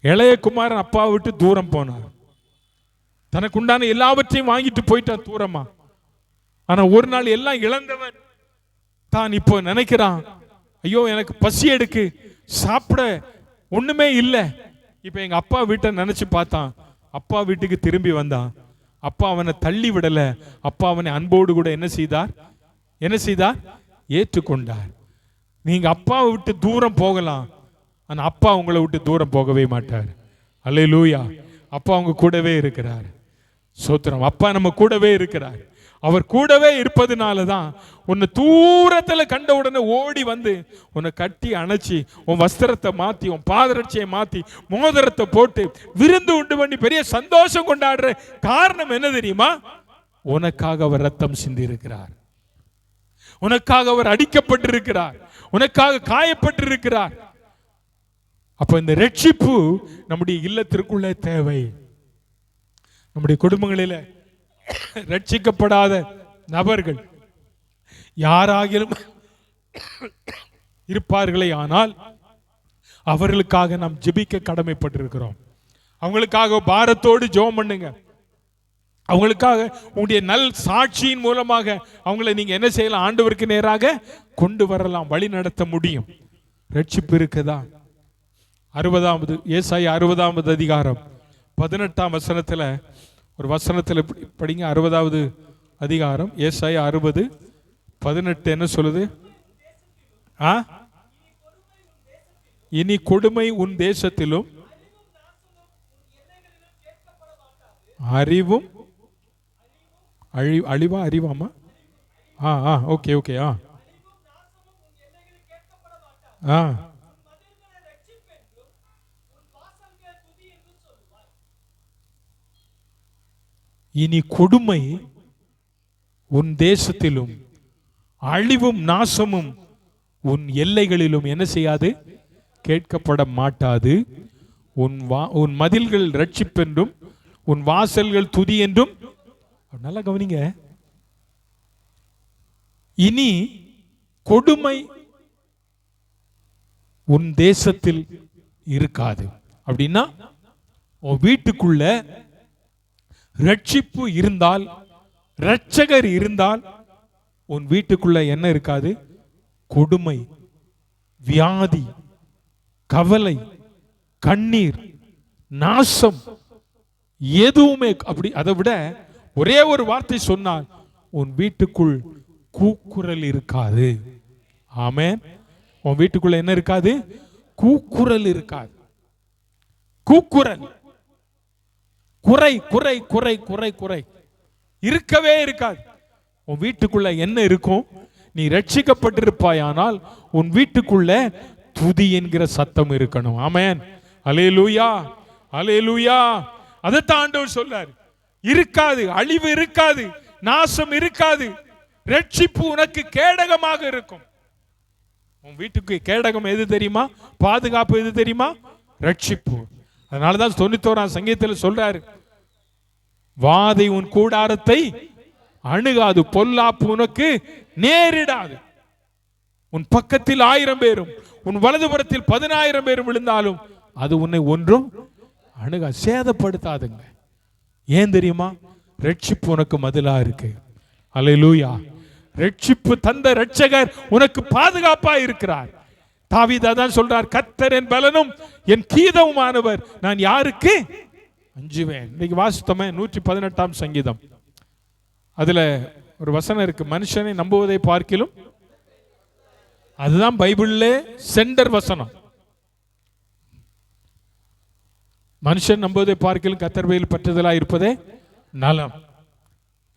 இளைய குமாரன் அப்பாவை விட்டு தூரம் போனார். தனக்கு உண்டான எல்லாவற்றையும் வாங்கிட்டு போயிட்டான் தூரமா. ஆனா ஒரு நாள் எல்லாம் இழந்தவன் தான் இப்போ நினைக்கிறான், ஐயோ எனக்கு பசி எடுக்கு, சாப்பிட ஒண்ணுமே இல்லை. இப்ப எங்க அப்பா வீட்டை நினைச்சு பார்த்தான். அப்பா வீட்டுக்கு திரும்பி வந்தான். அப்பா அவனை தள்ளி விடல. அப்பா அவனை அன்போடு கூட என்ன செய்தார்? ஏற்றுக்கொண்டார். நீங்க அப்பாவை விட்டு தூரம் போகலாம், ஆனா அப்பா உங்களை விட்டு தூரம் போகவே மாட்டார். அல்லேலூயா. அப்பா அவங்க கூடவே இருக்கிறார். சோத்திரம். அப்பா நம்ம கூடவே இருக்கிறார். அவர் கூடவே இருப்பதுனாலதான் உன்னை தூரத்துல கண்ட உடனே ஓடி வந்து உன்னை கட்டி அணைச்சி உன் வஸ்திரத்தை மாத்தி உன் பாதரட்சியை மாத்தி மோதிரத்தை போட்டு விருந்து உண்டு பண்ணி பெரிய சந்தோஷம் கொண்டாடுற காரணம் என்ன தெரியுமா? உனக்காக அவர் ரத்தம் சிந்தி இருக்கிறார். உனக்காக அவர் அடிக்கப்பட்டிருக்கிறார். உனக்காக காயப்பட்டிருக்கிறார். அப்ப இந்த ரட்சிப்பு நம்முடைய இல்லத்திற்குள்ளே தேவை. நம்முடைய குடும்பங்களில ரட்சிக்கப்படாத நபர்கள் யாராகிலும் இருப்பார்களே, ஆனால் அவர்களுக்காக நாம் ஜெபிக்க கடமைப்பட்டிருக்கிறோம். அவங்களுக்காக பாரத்தோடு ஜெபம் பண்ணுங்க. அவங்களுக்காக உங்களுடைய நல் சாட்சியின் மூலமாக அவங்களை நீங்க என்ன செய்யலாம்? ஆண்டவருக்கு நேராக கொண்டு வரலாம், வழி நடத்த முடியும். ரட்சிப்பு இருக்குதா? 60வது ஏசாயா 60வது அதிகாரம் 18ஆம் வசனத்துல ஒரு வசனத்துல படிங்க. 60வது அதிகாரம் ஏசாயா 60:18 என்ன சொல்லுது? இனி கொடுமை உன் தேசத்திலும் அறிவும் அழிவா அறிவாமா? Okay okay. இனி கொடுமை உன் தேசத்திலும் அழிவும் நாசமும் உன் எல்லைகளிலும் என்ன செய்யாது? கேட்கப்பட மாட்டாது. உன் மதில்கள் ரட்சிப்பென்றும் உன் வாசல்கள் துதி என்றும். நல்லா கவனிங்க. இனி கொடுமை உன் தேசத்தில் இருக்காது. அப்படின்னா உன் வீட்டுக்குள்ள ரட்சிப்பு இருந்தால், இரட்சகர் இருந்தால், உன் வீட்டுக்குள்ள என்ன இருக்காது? கொடுமை, வியாதி, கவலை, கண்ணீர், நாசம் எதுவுமே. அப்படி அதை விட ஒரே ஒரு வார்த்தை சொன்னால் உன் வீட்டுக்குள் கூக்குரல் இருக்காது. ஆமென். உன் வீட்டுக்குள்ள என்ன இருக்காது? கூக்குரல் இருக்காது. கூக்குரல், குறை குறை குறை குறை குறை இருக்கவே இருக்காது. உன் வீட்டுக்குள்ள என்ன இருக்கும்? நீ ரட்சிக்கப்பட்டிருப்பாயானால் உன் வீட்டுக்குள்ள துதி என்கிற சத்தம் இருக்கணும். ஆமென். அல்லேலூயா, அல்லேலூயா. அதைத்தான் ஆண்டவர் சொல்றார். இருக்காது, அழிவு இருக்காது, நாசம் இருக்காது. ரட்சிப்பு உனக்கு கேடகமாக இருக்கும். உன் வீட்டுக்கு கேடகம் எது தெரியுமா? பாதுகாப்பு எது தெரியுமா? ரட்சிப்பு. அதனாலதான் 91ஆம் சங்கீதத்தில் சொல்றாரு, வாதை உன் கூடாரத்தை அணுகாது, பொல்லாப்பு உனக்கு நேரிடாது. உன் பக்கத்தில் 1000 பேரும் உன் வலதுபுறத்தில் 10,000 பேரும் விழுந்தாலும் அது உன்னை ஒன்றும் அணுகா, சேதப்படுத்தாதுங்க. ஏன் தெரியுமா? ரட்சிப்பு உனக்கு மதிலா இருக்கு. அல்லேலூயா. ரட்சிப்பு தந்த ரட்சகர் உனக்கு பாதுகாப்பா இருக்கிறார். தாவீது அதான் சொல்றார், கர்த்தர் என் பலனும் என் கீதமுமானவர், நான் யாருக்கு அஞ்சுவேன். இன்னைக்கு வாசித்தோமே 118ஆம் சங்கீதம். அதுல ஒரு வசனம் இருக்கு, மனுஷனை நம்புவதை பார்க்கிலும். அதுதான் பைபிள்ல சென்டர் வசனம். மனுஷன் நம்புவதை பார்க்கிலும் கர்த்தர் பேரில் பற்றுதலா இருப்பதே நலம்.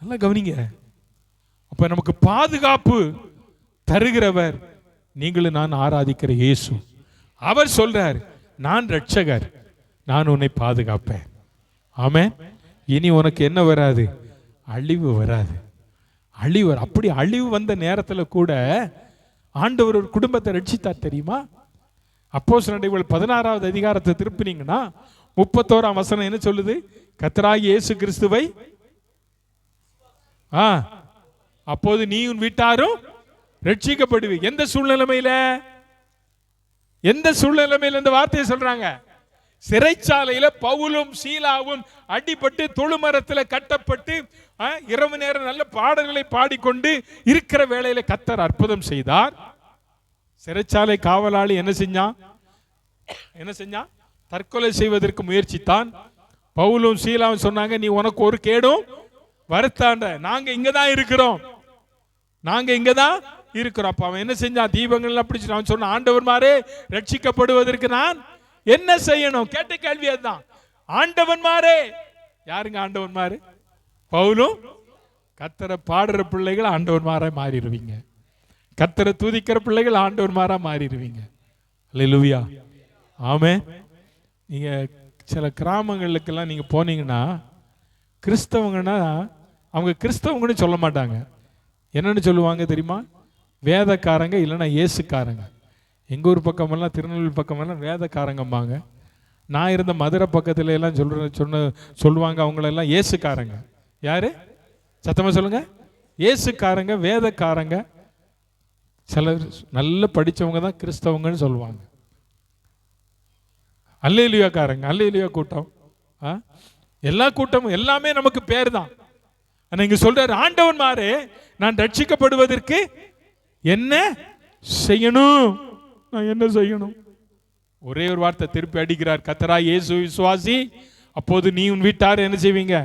நல்லா கவனிங்க. அப்ப நமக்கு பாதுகாப்பு தருகிறவர் நீங்களும் நான் ஆராதிக்கிற இயேசு. அவர் சொல்றார், நான் ரட்சகர், நான் உன்னை பாதுகாப்பேன். ஆமென். இனி உனக்கு என்ன வராது? அழிவு வராது. அழிவு. அப்படி அழிவு வந்த நேரத்தில் கூட ஆண்டவர் ஒரு குடும்பத்தை ரட்சித்தார் தெரியுமா? அப்போஸ்தலர் நடவடிக்கைகள் 16வது அதிகாரத்தை திருப்பினீங்கன்னா 31ஆம் வசனம் என்ன சொல்லுது? கர்த்தராகிய இயேசு கிறிஸ்துவை அப்போது நீ உன் வீட்டாரும் ரட்சிக்கப்படுவீங்க. எந்த சூழ்நிலைமையில இந்த வார்த்தையை சொல்றாங்க? சிறைச்சாலையில பவுலும் சீலாவும் அடிபட்டு தொழுமரத்தில் கட்டப்பட்டு இரவு நேரம் நல்ல பாடல்களை பாடிக்கொண்டு இருக்கிற வேளையில கர்த்தர் அற்புதம் செய்தார். சிறைச்சாலை காவலாளி என்ன செஞ்சான்? தற்கொலை செய்வதற்கு முயற்சித்தான். பவுலும் சீலாவும் சொன்னாங்க, நீ உனக்கு ஒரு கேடும் வருத்தாண்ட, நாங்க இங்கதான் இருக்கிறோம். அப்ப அவன் என்ன செஞ்சான்? தீபங்கள் பிடிச்சு அவன் சொன்ன, ஆண்டவன்மாரே ரட்சிக்கப்படுவதற்கு நான் என்ன செய்யணும்? கேட்ட கேள்வி அதுதான். ஆண்டவன்மாரே, யாருங்க ஆண்டவன்மாரு? பவுலும் கர்த்தரை பாடுற பிள்ளைகள் ஆண்டவன்மாரா மாறிடுவீங்க. கர்த்தரை துதிக்கிற பிள்ளைகள் ஆண்டவன்மாரா மாறிடுவீங்க. அல்லேலூயா, ஆமென். நீங்க சில கிராமங்களுக்கெல்லாம் நீங்க போனீங்கன்னா, கிறிஸ்தவங்கன்னா அவங்க கிறிஸ்தவங்கன்னு சொல்ல மாட்டாங்க. என்னன்னு சொல்லுவாங்க தெரியுமா? வேதக்காரங்க, இல்லைன்னா இயேசுக்காரங்க. எங்கள் ஊர் பக்கமெல்லாம், திருநெல்வேலி பக்கமெல்லாம் வேதக்காரங்கம்பாங்க. நான் இருந்த மதுரை பக்கத்துல எல்லாம் சொல்லுவாங்க அவங்களெல்லாம் இயேசுக்காரங்க. யாரு? சத்தமா சொல்லுங்க. இயேசுக்காரங்க, வேதக்காரங்க. சிலர் நல்ல படித்தவங்க தான் கிறிஸ்தவங்கன்னு சொல்லுவாங்க. அல்லேலூயாக்காரங்க, அல்லேலூயா கூட்டம், எல்லா கூட்டமும் எல்லாமே நமக்கு பேர் தான். இங்க சொல்றாரு, ஆண்டவன்மாரே நான் ரட்சிக்கப்படுவதற்கு என்ன செய்யணும்? நான் என்ன செய்யணும்? ஒரே ஒரு வார்த்தை திருப்பி அடிக்கிறார். கர்த்தராகிய இயேசு விசுவாசி, அப்போது நீ உன் வீட்டார் என்ன செய்வீங்க?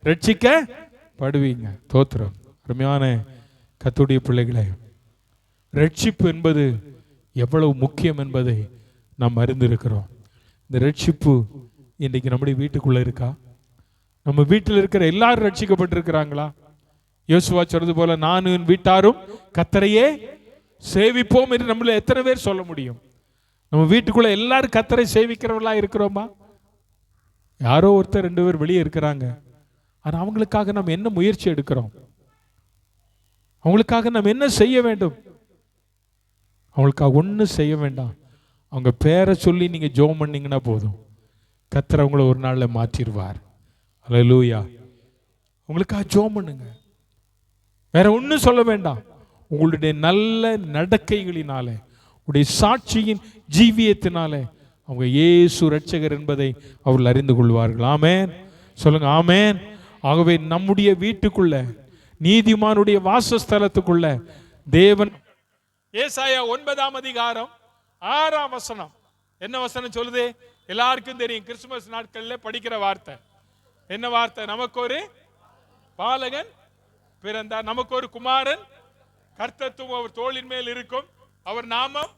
ரட்சிக்கப்படுவீங்க. தோத்திரம். அருமையான கர்த்தருடைய பிள்ளைகளே, ரட்சிப்பு என்பது எவ்வளவு முக்கியம் என்பதை நாம் அறிந்திருக்கிறோம். இந்த ரட்சிப்பு இன்னைக்கு நம்முடைய வீட்டுக்குள்ள இருக்கா? நம்ம வீட்டில் இருக்கிற எல்லாரும் ரட்சிக்கப்பட்டிருக்கிறாங்களா? யோசுவா சொல்றது போல, நானும் என் வீட்டாரும் கர்த்தரையே சேவிப்போம் என்று நம்மள எத்தனை பேர் சொல்ல முடியும்? நம்ம வீட்டுக்குள்ள எல்லாரும் கர்த்தரை சேவிக்கிறவர்களா இருக்கிறோமா? யாரோ ஒருத்தர் 2 பேர் வெளியே இருக்கிறாங்க. ஆனா அவங்களுக்காக நம்ம என்ன முயற்சி எடுக்கிறோம்? அவங்களுக்காக நம்ம என்ன செய்ய வேண்டும்? அவங்களுக்காக ஒன்றும் செய்ய வேண்டாம். அவங்க பேரை சொல்லி நீங்க ஜெபம் பண்ணீங்கன்னா போதும், கர்த்தர் அவங்கள ஒரு நாள்ல மாற்றிடுவார். அல்லேலூயா. உங்களுக்காக ஜெபம் பண்ணுங்க, வேற ஒன்றும் சொல்ல வேண்டாம். உங்களுடைய நல்ல நடக்கைகளினாலே, உங்களுடைய சாட்சியின் ஜீவியத்தினாலே அவங்க இயேசு ரட்சகர் என்பதை அவர்கள் அறிந்து கொள்வார்கள். ஆமென் சொல்லுங்க, ஆமென். ஆகவே நம்முடைய வீட்டுக்குள்ள, நீதிமானுடைய வாசஸ்தலத்துக்குள்ள தேவன், ஏசாயா 9ஆம் அதிகாரம் 6ஆம் வசனம் என்ன வசனம் சொல்லுது? எல்லாருக்கும் தெரியும், கிறிஸ்துமஸ் நாட்கள்ல படிக்கிற வார்த்தை. என்ன வார்த்தை? நமக்கு ஒரு பாலகன் பிறந்தார், நமக்கு ஒரு குமாரன், கர்த்தத்துவம் அவர் தோளின் மேல் இருக்கும், அவர் நாமம்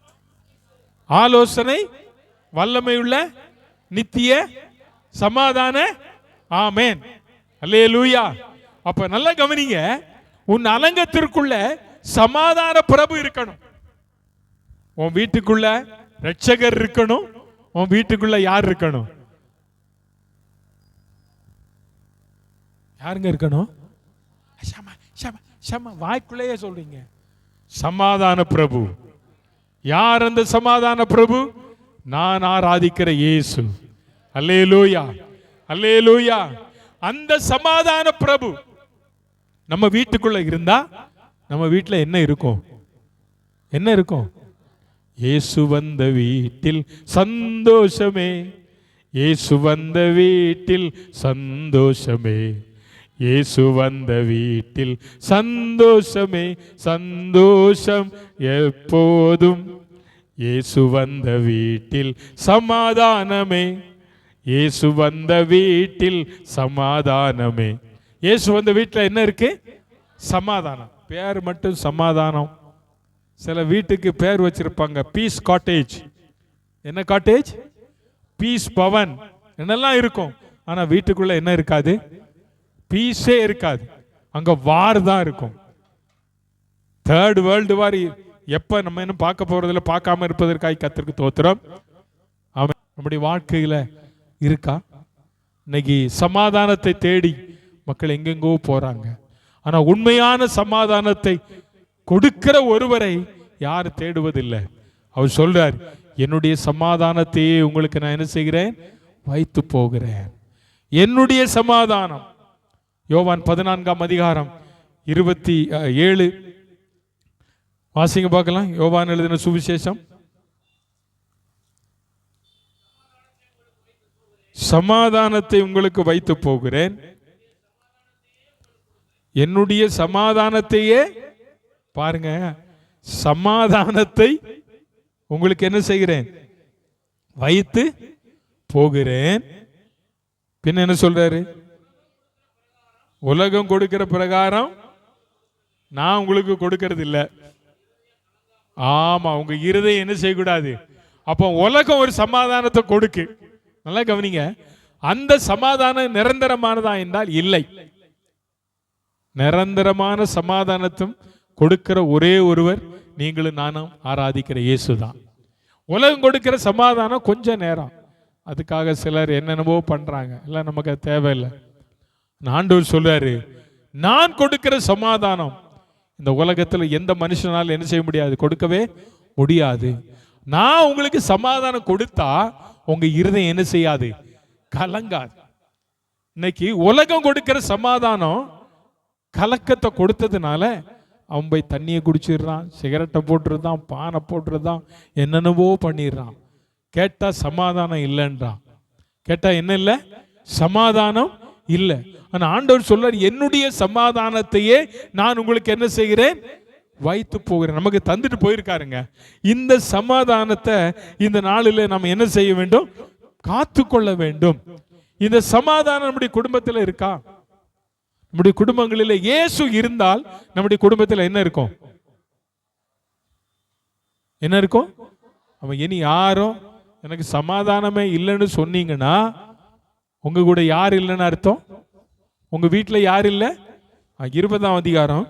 ஆலோசனை, வல்லமையுள்ள, நித்திய சமாதான. ஆமென், அல்லேலூயா. அப்ப நல்லா கவனிங்க, உன் அலங்கத்திற்குள்ள சமாதான பிரபு இருக்கணும். உன் வீட்டுக்குள்ள ரட்சகர் இருக்கணும். உன் வீட்டுக்குள்ள யார் இருக்கணும்? யாருங்க இருக்கணும்? வாய்க்குள்ளேயே சொல்றீங்க, சமாதான பிரபு. யார் அந்த சமாதான பிரபு? நான் ஆராதிக்கிற இயேசு. அல்லேலூயா, அல்லேலூயா. அந்த சமாதான பிரபு நம்ம வீட்டுக்குள்ள இருந்தா நம்ம வீட்டுல என்ன இருக்கும்? என்ன இருக்கும்? இயேசு வந்த வீட்டில் சந்தோஷமே, இயேசு வந்த வீட்டில் சந்தோஷமே, இயேசு வந்த வீட்டில் சந்தோஷமே, சந்தோஷம் எப்போதும். இயேசு வந்த வீட்டில் சமாதானமே, இயேசு வந்த வீட்டில் சமாதானமே. இயேசு வந்த வீட்டில் என்ன இருக்கு? சமாதானம். பேர் மட்டும் சமாதானம். சில வீட்டுக்கு பேர் வச்சிருப்பாங்க, பீஸ் காட்டேஜ். என்ன காட்டேஜ்? பீஸ் பவன் என்னெல்லாம் இருக்கும். ஆனா வீட்டுக்குள்ள என்ன இருக்காது? பீஸே இருக்காது. அங்க வார் தான் இருக்கும். 3rd வேர்ல்டு வார் எப்ப நம்ம இன்னும் பார்க்க போறதில்ல, பார்க்காம இருப்பதற்காக கர்த்தருக்கு தோத்திரம். ஆமென். நம்முடைய வாழ்க்கையில இருக்கா? இன்னைக்கு சமாதானத்தை தேடி மக்கள் எங்கெங்கோ போறாங்க. ஆனா உண்மையான சமாதானத்தை கொடுக்கிற ஒருவரை யார் தேடுவதில்லை. அவர் சொல்றார், என்னுடைய சமாதானத்தையே உங்களுக்கு நான் என்ன செய்கிறேன்? வைத்து போகிறேன். என்னுடைய சமாதானம். யோவான் 14ஆம் அதிகாரம் 27 வாசிங்க பார்க்கலாம். யோவான் எழுதின சுவிசேஷம். சமாதானத்தை உங்களுக்கு வைத்து போகிறேன், என்னுடைய சமாதானத்தையே பாருங்க, சமாதானத்தை உங்களுக்கு என்ன செய்கிறேன், வைத்து போகிறேன். பின்ன என்ன சொல்றாரு? உலகம் கொடுக்கிற பிரகாரம் நான் உங்களுக்கு கொடுக்கறது இல்லை. ஆமா, உங்க இருதயம் என்ன செய்யக்கூடாது. அப்போ உலகம் ஒரு சமாதானத்தை கொடுக்கு, நல்லா கவனிங்க. அந்த சமாதானம் நிரந்தரமானதா என்றால் இல்லை. நிரந்தரமான சமாதானத்தும் கொடுக்கிற ஒரே ஒருவர் நீங்களும் நானும் ஆராதிக்கிற இயேசு தான். உலகம் கொடுக்கிற சமாதானம் கொஞ்ச நேரம், அதுக்காக சிலர் என்னென்னவோ பண்றாங்க, எல்லாம் நமக்கு தேவையில்லை. ஆண்டவர் சொல்றாரு, நான் கொடுக்கிற சமாதானம் இந்த உலகத்தில் எந்த மனுஷனால என்ன செய்ய முடியாது, கொடுக்கவே முடியாது. நான் உங்களுக்கு சமாதானம் கொடுத்தா உங்க இருதயம் என்ன செய்யாது, கலங்காது. இன்னைக்கு உலகம் கொடுக்கிற சமாதானம் கலக்கத்தை கொடுத்ததுனால அவன் போய் தண்ணியை குடிச்சிடுறான், சிகரெட்டை போட்டுருந்தான், பானை போட்டுருந்தான், என்னென்னவோ பண்ணிடுறான். கேட்டா சமாதானம் இல்லைன்றான். கேட்டா என்ன இல்லை, சமாதானம் இல்லை. ஆனா ஆண்டவர் சொல்றார், என்னுடைய சமாதானத்தையே நான் உங்களுக்கு என்ன செய்கிறேன், வைத்து போகிறேன். நமக்கு தந்துட்டு போயிருக்காருங்க. இந்த சமாதானத்தை இந்த நாளில் நம்ம என்ன செய்ய வேண்டும், காத்து கொள்ள வேண்டும். இந்த சமாதானம் நம்முடைய குடும்பத்தில் இருக்கா? நம்முடைய குடும்பங்களில் இயேசு இருந்தால் நம்முடைய குடும்பத்தில் என்ன இருக்கும், என்ன இருக்கும்? அவன் இனி யாரும் எனக்கு சமாதானமே இல்லைன்னு சொன்னீங்கன்னா உங்க கூட யார் இல்லைன்னு அர்த்தம்? உங்க வீட்டில் யார் இல்லை? 20ஆம் அதிகாரம்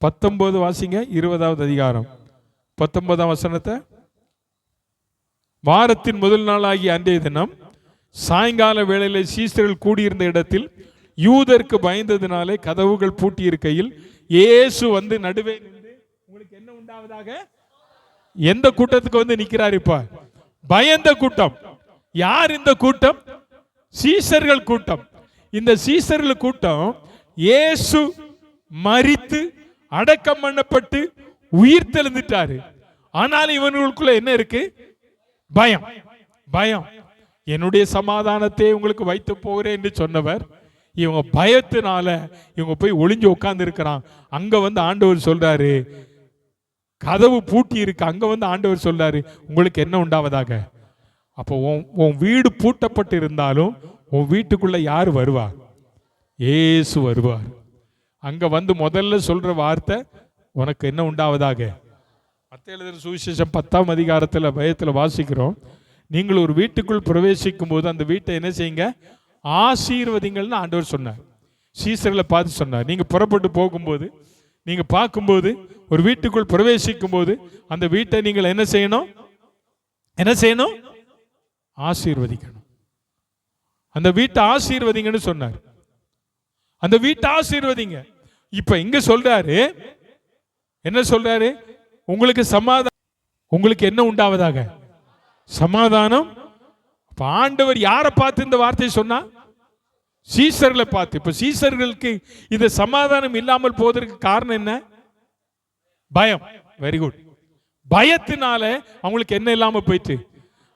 19 வாசிங்க. 20வது அதிகாரம் 19ஆம் வசனத்தை. வாரத்தின் முதல் நாளாகிய அன்றைய தினம் சாயங்கால வேளையில் சீஷர்கள் கூடியிருந்த இடத்தில் யூதருக்கு பயந்ததினாலே கதவுகள் பூட்டி இருக்கையில் இயேசு வந்து நடுவே நின்று, உங்களுக்கு என்ன உண்டாவதாக? எந்த கூட்டத்துக்கு வந்து நிற்கிறார் இப்ப? பயந்த கூட்டம். யார் இந்த கூட்டம்? சீஷர்கள் கூட்டம். இந்த சீஷர்கள் கூட்டம் இயேசு மரித்து அடக்கம் பண்ணப்பட்டு உயிர் தெழுந்துட்டாரு. ஆனாலும் இவர்களுக்குள்ள என்ன இருக்கு? பயம். பயம். என்னுடைய சமாதானத்தை உங்களுக்கு வைத்து போகிறேன் என்று சொன்னவர், இவங்க பயத்தினால இவங்க போய் ஒளிஞ்சு உட்கார்ந்து இருக்கிறான். அங்க வந்து ஆண்டவர் சொல்றாரு, கதவு பூட்டி இருக்கு. அங்க வந்து ஆண்டவர் சொல்றாரு, உங்களுக்கு என்ன உண்டாவதாக? அப்போ உன் வீடு பூட்டப்பட்டு இருந்தாலும் உன் வீட்டுக்குள்ள யார் வருவார்? இயேசு வருவார். அங்க வந்து முதல்ல சொல்ற வார்த்தை, உனக்கு என்ன உண்டாவதாக? மத்தேயு எழுதின சுவிசேஷம் 10ஆம் அதிகாரத்தில் பயத்தில் வாசிக்கிறோம், நீங்கள் ஒரு வீட்டுக்குள் பிரவேசிக்கும் போது அந்த வீட்டை என்ன செய்யுங்க, ஆசீர்வதிங்கள்னு ஆண்டவர் சொன்னார். சீசர்களை பார்த்து சொன்னார், நீங்க புறப்பட்டு போகும்போது, நீங்க பார்க்கும்போது, ஒரு வீட்டுக்குள் பிரவேசிக்கும் போது அந்த வீட்டை நீங்கள் என்ன செய்யணும், என்ன செய்யணும்? ஆசீர்வதிக்கணும். அந்த வீட்டை ஆசீர்வதிங்கன்னு சொன்னார். அந்த வீட்டை ஆசீர்வதிங்க. இப்ப இங்க சொல்றாரு, என்ன சொல்றாரு? உங்களுக்கு சமாதானம், உங்களுக்கு என்ன உண்டாவதாக? சமாதானம். ஆண்டவர் யாரை பார்த்து இந்த வார்த்தை சொன்னா? சீசர்களை பார்த்து. இப்ப சீசர்களுக்கு இந்த சமாதானம் இல்லாமல் போவதற்கு காரணம் என்ன? பயம். Very good. பயத்தினால அவங்களுக்கு என்ன இல்லாம போயிட்டு.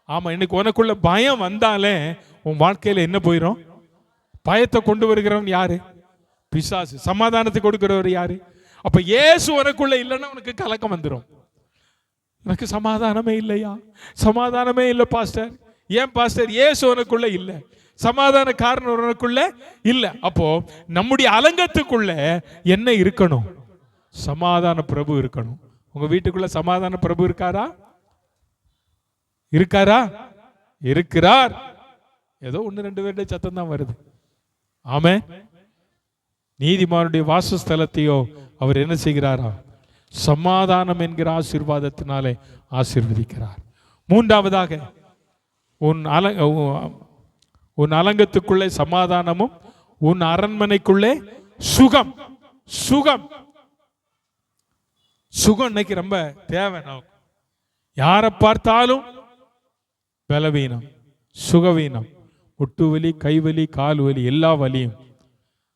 ஆமா, இன்னைக்கு உனக்குள்ள பயம் வந்தாலே உன் வாழ்க்கையில என்ன போயிடும்? பயத்தை கொண்டு வருகிறவன் யாரு? பிசாசு. சமாதானத்தை கொடுக்கிறவர் யாரு? அப்ப இயேசு உனக்குள்ள இல்லைன்னா உனக்கு கலக்கம் வந்துடும். எனக்கு சமாதானமே இல்லையா? சமாதானமே இல்லை பாஸ்டர். ஏன் பாஸ்டர்? இயேசு உனக்குள்ள இல்லை, சமாதான காரணம் உனக்குள்ள இல்லை. அப்போ நம்முடைய அலங்கத்துக்குள்ள என்ன இருக்கணும்? சமாதான பிரபு இருக்கணும். உங்க வீட்டுக்குள்ள சமாதான பிரபு இருக்காரா? இருக்காரா? இருக்கிறார். ஏதோ 1-2 பேருடைய சத்தம் தான் வருது. ஆமே. நீதிமானுடைய வாசஸ்தலத்தையோ அவர் என்ன செய்கிறாரா? சமாதானம் என்கிற ஆசீர்வாதத்தினாலே ஆசீர்வதிக்கிறார். மூன்றாவதாக, உன் அலங்கத்துக்குள்ளே சமாதானமும் உன் அரண்மனைக்குள்ளே சுகம். சுகம். சுகம் இன்னைக்கு ரொம்ப தேவை. யாரை பார்த்தாலும் பலவீனம், சுகவீனம், முட்டு வலி, கைவலி, கால் வலி, எல்லா வலியும்.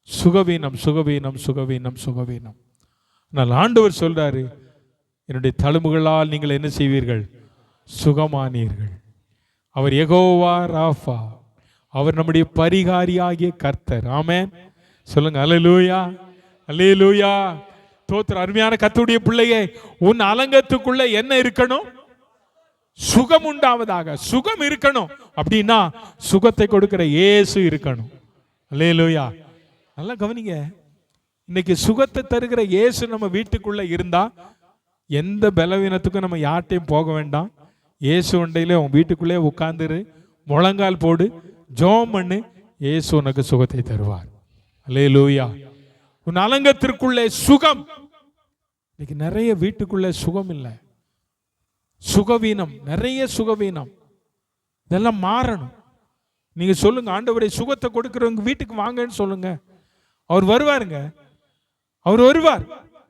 சுகவீனம் சுகவீனம் சுகவீனம் சுகவீனம். ஆனால் ஆண்டவர் சொல்றாரு, என்னுடைய தழும்புகளால் நீங்கள் என்ன செய்வீர்கள்? சுகமானீர்கள். அவர் யெகோவா ராஃபா, அவர் நம்முடைய பரிகாரியாகிய கர்த்தர். ஆமென். சொல்லுங்க அல்லேலூயா, அல்லேலூயா. தோத்திர. அருமையான கர்த்தருடைய பிள்ளையே, உன் அலங்கத்துக்குள்ள என்ன இருக்கணும்? சுகம் உண்டாவதாக. சுகம் இருக்கணும். அப்படின்னா சுகத்தை கொடுக்கிற இயேசு இருக்கணும். அல்லேலூயா. நல்லா கவனிங்க. இன்னைக்கு சுகத்தை தருகிற இயேசு நம்ம வீட்டுக்குள்ள இருந்தா எந்த பலவீனத்துக்கும் நம்ம யார்ட்டையும் போக வேண்டாம். இயேசு ஒண்டையிலே உன் வீட்டுக்குள்ளே உட்கார்ந்துரு, முழங்கால் போடு, ஜெபம் பண்ணு, இயேசு உனக்கு சுகத்தை தருவார். அல்லேலூயா. உன் அலங்கத்திற்குள்ளே சுகம். இன்னைக்கு நிறைய வீட்டுக்குள்ளே சுகம் இல்லை, சுகவீனம், நிறைய சுகவீனம். இதெல்லாம் மாறணும். நீங்க சொல்லுங்க, ஆண்டவரே சுகத்தை கொடுக்கிறவங்க வீட்டுக்கு வாங்கன்னு சொல்லுங்க. அவர் வருவாருங்க, அவர் வருவார்.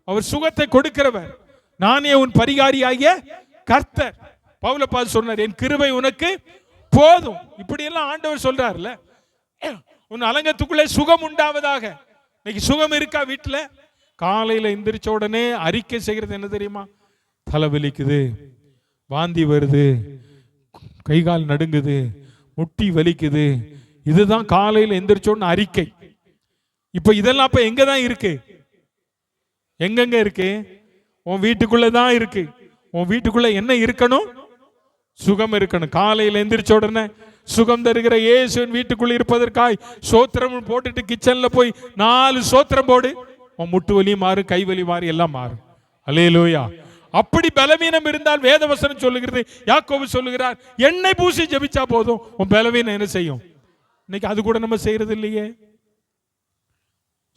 அவர் சுகத்தை கொடுக்கிறவர். நானே உன் பரிகாரியாகிய கர்த்தர். பவுல பார்த்து சொன்னார், என் கிருபை உனக்கு போதும். இப்படி எல்லாம் ஆண்டவர் சொல்றாருல. உன் அலங்கத்துக்குள்ளே சுகம் உண்டாவதாக. இன்னைக்கு சுகம் இருக்கா வீட்டுல? காலையில எந்திரிச்ச உடனே அறிக்கை செய்கிறது என்ன தெரியுமா? தலைவலிக்குது, வாந்தி வருது, கை கால் நடுங்குது, முட்டி வலிக்குது. இதுதான் காலையில எந்திரிச்ச உடனே அறிக்கை. இப்ப இதெல்லாம் அப்ப எங்க தான் இருக்கு? எங்கெங்க இருக்கு? உன் வீட்டுக்குள்ள தான் இருக்கு. உன் வீட்டுக்குள்ள என்ன இருக்கணும்? சுகம் இருக்கணும். காலையில் எந்திரிச்ச உடனே சுகம் தருகிற இயேசுவின் வீட்டுக்குள்ள இருப்பதற்காய் சோத்திரம் போட்டுட்டு கிச்சன்ல போய் 4 சோத்திரம் போடு. உன் முட்டு வலி மாறும், கை வலி மாறி எல்லாம் மாறும். அல்லேலூயா. அப்படி பலவீனம் இருந்தால் வேதவசனம் சொல்லுகிறது, யாக்கோபு சொல்லுகிறார், எண்ணெய் பூசி ஜெபிச்சா போதும், உன் பலவீனம் என்ன செய்யும்? இன்னைக்கு அது கூட நம்ம செய்யறது இல்லையே.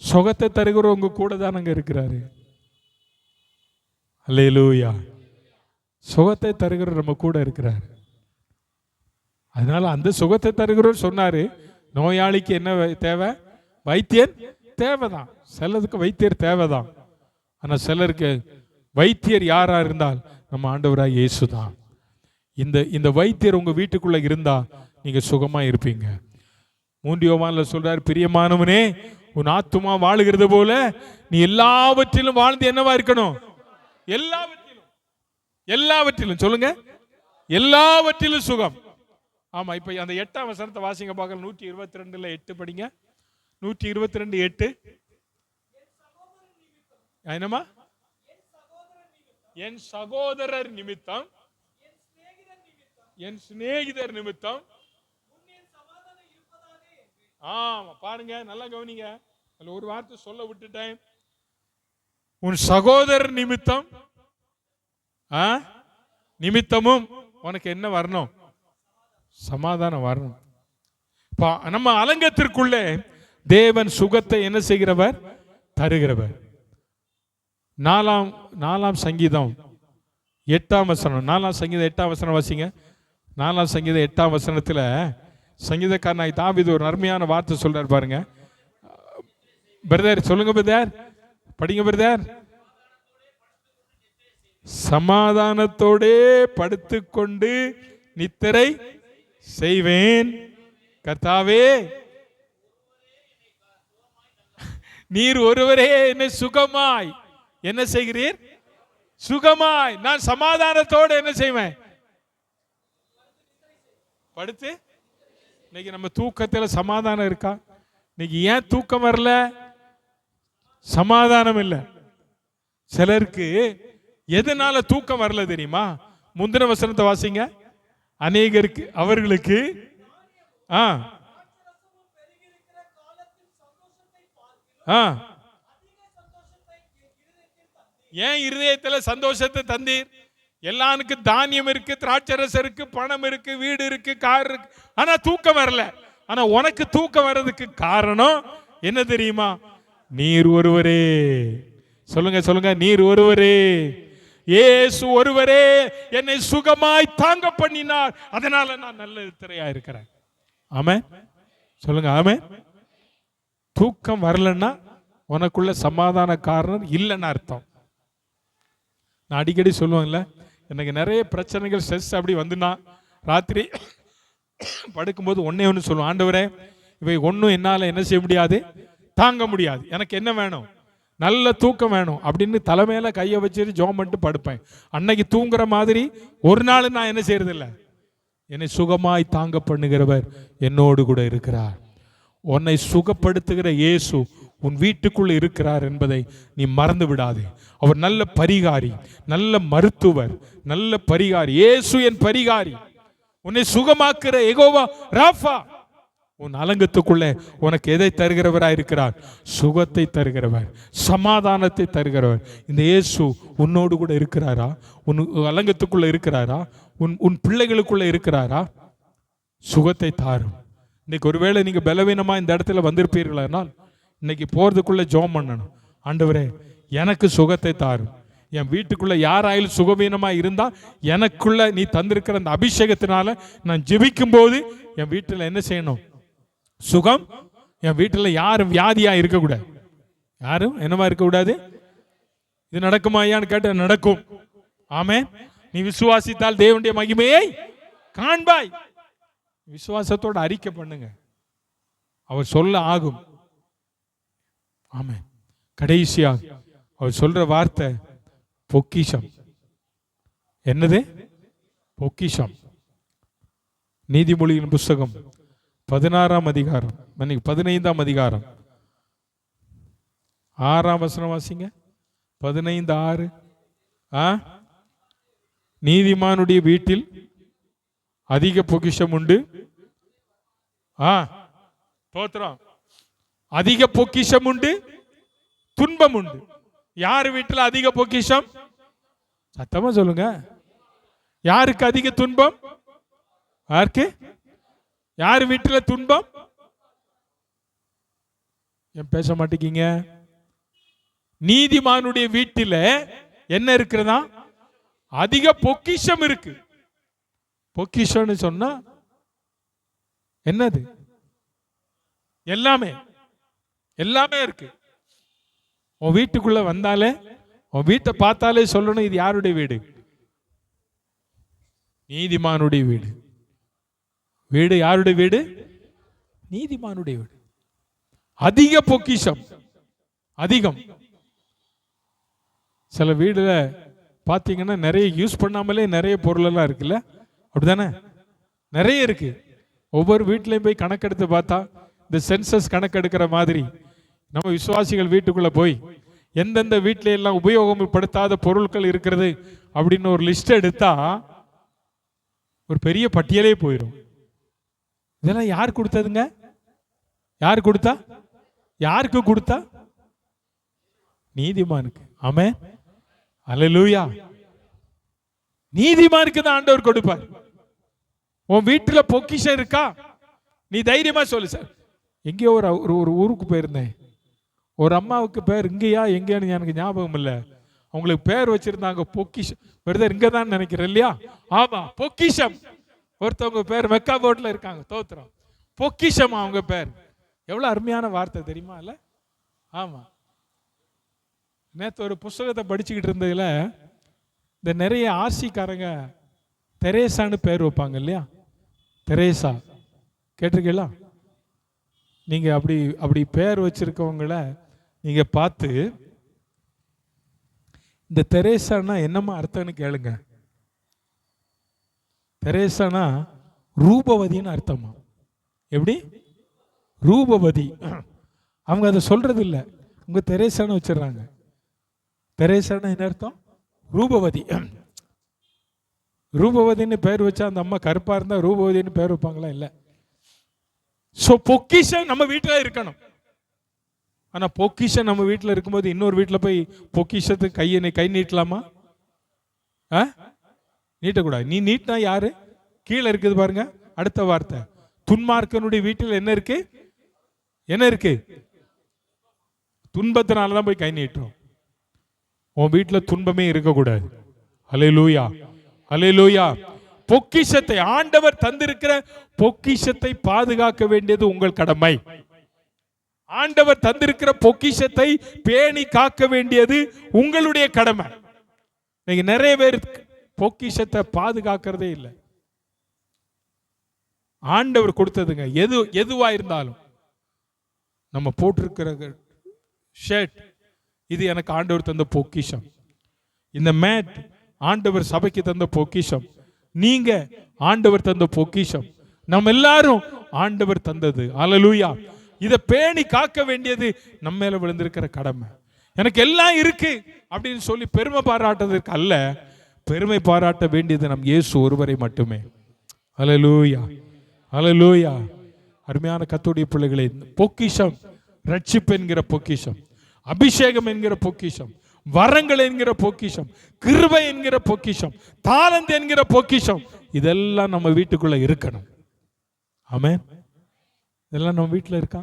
சுகத்தை தருகிற உங்க கூட தான் அங்க இருக்கிறாரு. அல்லேலூயா. சுகத்தை தருகிற நம்ம கூட இருக்கிறார். அதனால அந்த சுகத்தை தருகிறவர் சொன்னாரு, நோயாளிக்கு என்ன தேவை? வைத்தியன் தேவைதான். சிலருக்கு வைத்தியர் தேவைதான். ஆனா சிலருக்கு வைத்தியர் யாரா இருந்தால் நம்ம ஆண்டவராய் இயேசு தான். இந்த வைத்தியர் உங்க வீட்டுக்குள்ள இருந்தா நீங்க சுகமா இருப்பீங்க. 3 யோவான்ல சொல்றாரு, பிரியமானவனே, உன் ஆத்துமா வாழுகிறது போல நீ எல்லாவற்றிலும் வாழ்ந்து என்னவா இருக்கணும்? எல்லாவற்றிலும், எல்லாவற்றிலும் சொல்லுங்க, எல்லாவற்றிலும் சுகம். ஆமா. இப்ப அந்த 8ஆம் வசனத்தை வாசிங்க பார்க்கலாம். 122ல 8 படிங்க. 122:8. என்னமா? என் சகோதரர் நிமித்தம், என் சிநேகிதர் நிமித்தம். ஆமா, பாருங்க, நல்லா கவனிங்க. அதுல ஒரு வார்த்தை சொல்ல விட்டுட்டேன். உன் சகோதரர் நிமித்தம், நிமித்தமும் உனக்கு என்ன வரணும்? சமாதானம் வரணும். நம்ம அலங்கத்திற்குள்ளே தேவன் சுகத்தை என்ன செய்கிறவர்? தருகிறவர். 4ஆம் சங்கீதம் 8ஆம் வசனம். 4ஆம் சங்கீதம் 8ஆம் வசனம் வாசிங்க. 4ஆம் சங்கீதம் 8ஆம் வசனத்துல சங்கீதக்காரனாய் தாவீது ஒரு அருமையான வார்த்தை சொல்றார் பாருங்க. பிரதர் சொல்லுங்க, பிரதர் படிங்க பிரதர். சமாதானத்தோடே படுத்துக்கொண்டு நித்திரை செய்வேன் கர்த்தாவே, நீர் ஒருவரே என்னை சுகமாய் என்ன செய்கிறீர்? சுகமாய். நான் சமாதானத்தோடு என்ன செய்வேன்? படுத்து. இன்னைக்கு நம்ம தூக்கத்தில் சமாதானம் இருக்கா? இன்னைக்கு ஏன் தூக்கம் வரல? சமாதானம் இல்லை. சிலருக்கு எதனால தூக்கம் வரல தெரியுமா? முந்தின வசனத்தை வாசிங்க. அநேகருக்கு, அவர்களுக்கு ஏன் இருதயத்துல சந்தோஷத்தை தந்தீர்? எல்லாருக்கும் தானியம் இருக்கு, திராட்சரசம் இருக்கு, பணம் இருக்கு, வீடு இருக்கு, கார் இருக்கு, ஆனா தூக்கம் வரல. ஆனா உனக்கு தூக்கம் வர்றதுக்கு காரணம் என்ன தெரியுமா? நீர் ஒருவரே. சொல்லுங்க சொல்லுங்க, நீர் ஒருவரே. இயேசு ஒருவரே என்னை சுகமாய் தாங்க பண்ணினார். அதனால நான் நல்ல திரையா இருக்கிறேன். ஆமென். சொல்லுங்க ஆமென். தூக்கம் வரலன்னா உனக்குள்ள சமாதான காரணம் இல்லைன்னு அர்த்தம். நான் அடிக்கடி சொல்லுவேன்ல, எனக்கு நிறைய பிரச்சனைகள், ஸ்ட்ரெஸ் அப்படி வந்துனா ராத்திரி படுக்கும்போது ஒன்னே ஒன்று சொல்லுவேன், ஆண்டவரே இவை ஒன்றும் என்னால் என்ன செய்ய முடியாது, தாங்க முடியாது, எனக்கு என்ன வேணும், நல்ல தூக்கம் வேணும் அப்படின்னு தலைமையில கையை வச்சுட்டு ஜோம் பண்ணிட்டு படுப்பேன். அன்னைக்கு தூங்குற மாதிரி ஒரு நாள் நான் என்ன செய்யறதில்லை. என்னை சுகமாய் தாங்க பண்ணுகிறவர் என்னோடு கூட இருக்கிறார். உன்னை சுகப்படுத்துகிற இயேசு உன் வீட்டுக்குள்ள இருக்கிறார் என்பதை நீ மறந்து விடாதே. அவர் நல்ல பரிகாரி, நல்ல மருத்துவர், நல்ல பரிகாரி. இயேசு என் பரிகாரி. உன்னை சுகமாக்குற யெகோவா ராஃபா. உன் அலங்கத்துக்குள்ளே உனக்கு எதை தருகிறவராய் இருக்கிறார்? சுகத்தை தருகிறவர், சமாதானத்தை தருகிறவர். இந்த இயேசு உன்னோடு கூட இருக்கிறாரா? உன் அலங்கத்துக்குள்ள இருக்கிறாரா? உன் பிள்ளைகளுக்குள்ள இருக்கிறாரா? சுகத்தை தாரும். இன்னைக்கு ஒருவேளை நீங்க பலவீனமா இந்த இடத்துல வந்திருப்பீர்களானால் இன்னைக்கு போறதுக்குள்ள ஜெபம் பண்ணணும். ஆண்டவரே, எனக்கு சுகத்தை தாரும். என் வீட்டுக்குள்ள யாராயிலும் சுகவீனமா இருந்தா எனக்குள்ள நீ தந்திருக்கிற அந்த அபிஷேகத்தினால நான் ஜெபிக்கும் போது என் வீட்டில் என்ன செய்யணும்? சுகம். என் வீட்டில் யாரும் வியாதியா இருக்கக்கூடாது. யாரும் என்னவா இருக்கக்கூடாது. இது நடக்குமா ஐயான்னு கேட்ட நடக்கும். ஆமென். நீ விசுவாசித்தால் தேவனுடைய மகிமையை காண்பாய். விசுவாசத்தோட அறிக்கை பண்ணுங்க, அவர் சொல்ல ஆகும். ஆமென். கடைசியா அவர் சொல்ற வார்த்தை பொக்கிஷம். என்னது? பொக்கிஷம். நீதிமொழியின் புஸ்தகம் 16ஆம் அதிகாரம், 15ஆம் அதிகாரம் 6ஆம் வசனம் வாசிங்க. 15:6. நீதிமானுடைய வீட்டில் அதிக பொக்கிஷம் உண்டு. தோத்திரம். அதிக பொக்கிஷம் உண்டு, துன்பம் உண்டு. யார் வீட்டில் அதிக பொக்கிஷம்? சத்தமா சொல்லுங்க. யாருக்கு அதிக துன்பம்? யாருக்கு? யார் வீட்டில் துன்பம்? ஏன் பேச மாட்டேங்க? நீதிமானுடைய வீட்டில் என்ன இருக்கிறதா? அதிக பொக்கிஷம் இருக்கு. பொக்கிஷம்னு சொன்னா என்னது? எல்லாமே எல்லாமே இருக்கு. உன் வீட்டுக்குள்ள வந்தாலே, உன் வீட்டை பார்த்தாலே சொல்லணும், இது யாருடைய வீடு? நீதிமானுடைய வீடு. வீடு யாருடைய வீடு? நீதிமானுடைய வீடு. அதிக பொக்கிஷம், அதிகம். சில வீடுல பாத்தீங்கன்னா நிறைய யூஸ் பண்ணாமலே நிறைய பொருள் எல்லாம் இருக்குல்ல, அப்படிதானே? நிறைய இருக்கு. ஒவ்வொரு வீட்லயும் போய் கணக்கெடுத்து பார்த்தா இந்த சென்சஸ் கணக்கெடுக்கிற மாதிரி நம்ம விசுவாசிகள் வீட்டுக்குள்ள போய் எந்தெந்த வீட்டில எல்லாம் உபயோகப்படுத்தாத பொருட்கள் இருக்கிறது அப்படின்னு ஒரு லிஸ்ட் எடுத்தா ஒரு பெரிய பட்டியலே போயிடும். இதெல்லாம் யார் கொடுத்ததுங்க? யார் கொடுத்தா? யாருக்கு கொடுத்தா? நீதிமானுக்கு. ஆமென். அல்லேலூயா. நீதிமானுக்கு தான் ஆண்டவர் கொடுப்பார். உன் வீட்டுல பொக்கிஷம் இருக்கா? நீ தைரியமா சொல்லு. சார், எங்கேயோ ஒரு ஊருக்கு போயிருந்தேன். ஒரு அம்மாவுக்கு பேர் இங்கேயா எங்கேயான்னு எனக்கு ஞாபகம் இல்லை. அவங்களுக்கு பேர் வச்சிருந்தாங்க பொக்கிஷம். பிரதர் இங்க தான் நினைக்கிறேன் இல்லையா? ஆமா, பொக்கிஷம். ஒருத்தவங்க பேர் மெக்கா போர்ட்ல இருக்காங்க. தோத்திரம். பொக்கிஷம் அவங்க பேர். எவ்வளவு அருமையான வார்த்தை தெரியுமா? இல்ல? ஆமா. நேற்று ஒரு புஸ்தகத்தை படிச்சுக்கிட்டு இருந்ததுல இந்த நிறைய ஆர்சிக்காரங்க தெரேசான்னு பேர் வைப்பாங்க இல்லையா? தெரேசா கேட்டிருக்கீங்களா? நீங்க அப்படி பேர் வச்சிருக்கவங்கள நீங்க பார்த்து இந்த தெரேசானா என்னமா அர்த்தம்னு கேளுங்க. தெரேசானா ரூபவதின்னு அர்த்தமா. எப்படி? ரூபவதி. அவங்க அதை சொல்றது இல்லை, உங்க தெரேசான்னு வச்சிடறாங்க. தெரேசானா என்ன அர்த்தம்? ரூபவதி. ரூபவதின்னு பேர் வச்சா அந்த அம்மா கருப்பா இருந்தா ரூபவதின்னு பேர் வைப்பாங்களா? இல்லை. சோ பொக்கிஷம் நம்ம வீட்டில் இருக்கணும். ஆனா பொக்கிஷம் நம்ம வீட்டில் இருக்கும்போது இன்னொரு வீட்டில் போய் பொக்கிஷத்துக்கு கை நீட்டலாமா? நீட்டக்கூடாது. நீ நீட்டினா யாரு? கீழே இருக்குது பாருங்க. அடுத்த வார்த்தை, துன்மார்க்கனுடைய வீட்டில் என்ன இருக்கு? என்ன இருக்கு? துன்பத்தினாலதான் போய் கை நீட்டுறோம். உன் வீட்டில் துன்பமே இருக்கக்கூடாது. அல்லேலூயா, அல்லேலூயா. பொக்கிஷத்தை, ஆண்டவர் தந்திருக்கிற பொக்கிஷத்தை பாதுகாக்க வேண்டியது உங்கள் கடமை. ஆண்டவர் தந்திருக்கிற பொக்கிஷத்தை பேணி காக்க வேண்டியது உங்களுடைய கடமை. நீங்க நிறைய பேர் பொக்கிஷத்தை பாதுகாக்கிறதே இல்லை. ஆண்டவர் கொடுத்ததுங்க, எதுவா இருந்தாலும் நம்ம போட்டிருக்கிற ஷர்ட், இது எனக்கு ஆண்டவர் தந்த பொக்கிஷம். இந்த மேட் ஆண்டவர் சபைக்கு தந்த பொக்கிஷம். நீங்க ஆண்டவர் தந்த பொக்கிஷம். நம்ம எல்லாரும் ஆண்டவர் தந்தது. அல்லேலூயா. இதை பேணி காக்க வேண்டியது நம்ம மேல விழுந்திருக்கிற கடமை. எனக்கு எல்லாம் இருக்கு அப்படின்னு சொல்லி பெருமை பாராட்டுவதற்கு அல்ல, பெருமை பாராட்ட வேண்டியது நம் இயேசு ஒருவரை மட்டுமே. அல்லேலூயா, அல்லேலூயா. அருமையான கர்த்தருடைய பிள்ளைகளே, பொக்கிஷம் ரட்சிப்பு என்கிற பொக்கிஷம், அபிஷேகம் என்கிற பொக்கிஷம், வரங்கள் என்கிற பொக்கிஷம், கிருபை என்கிற பொக்கிஷம், தாளந்து என்கிற பொக்கிஷம், இதெல்லாம் நம்ம வீட்டுக்குள்ள இருக்கணும். ஆமென். இதெல்லாம் நம்ம வீட்டில் இருக்கா?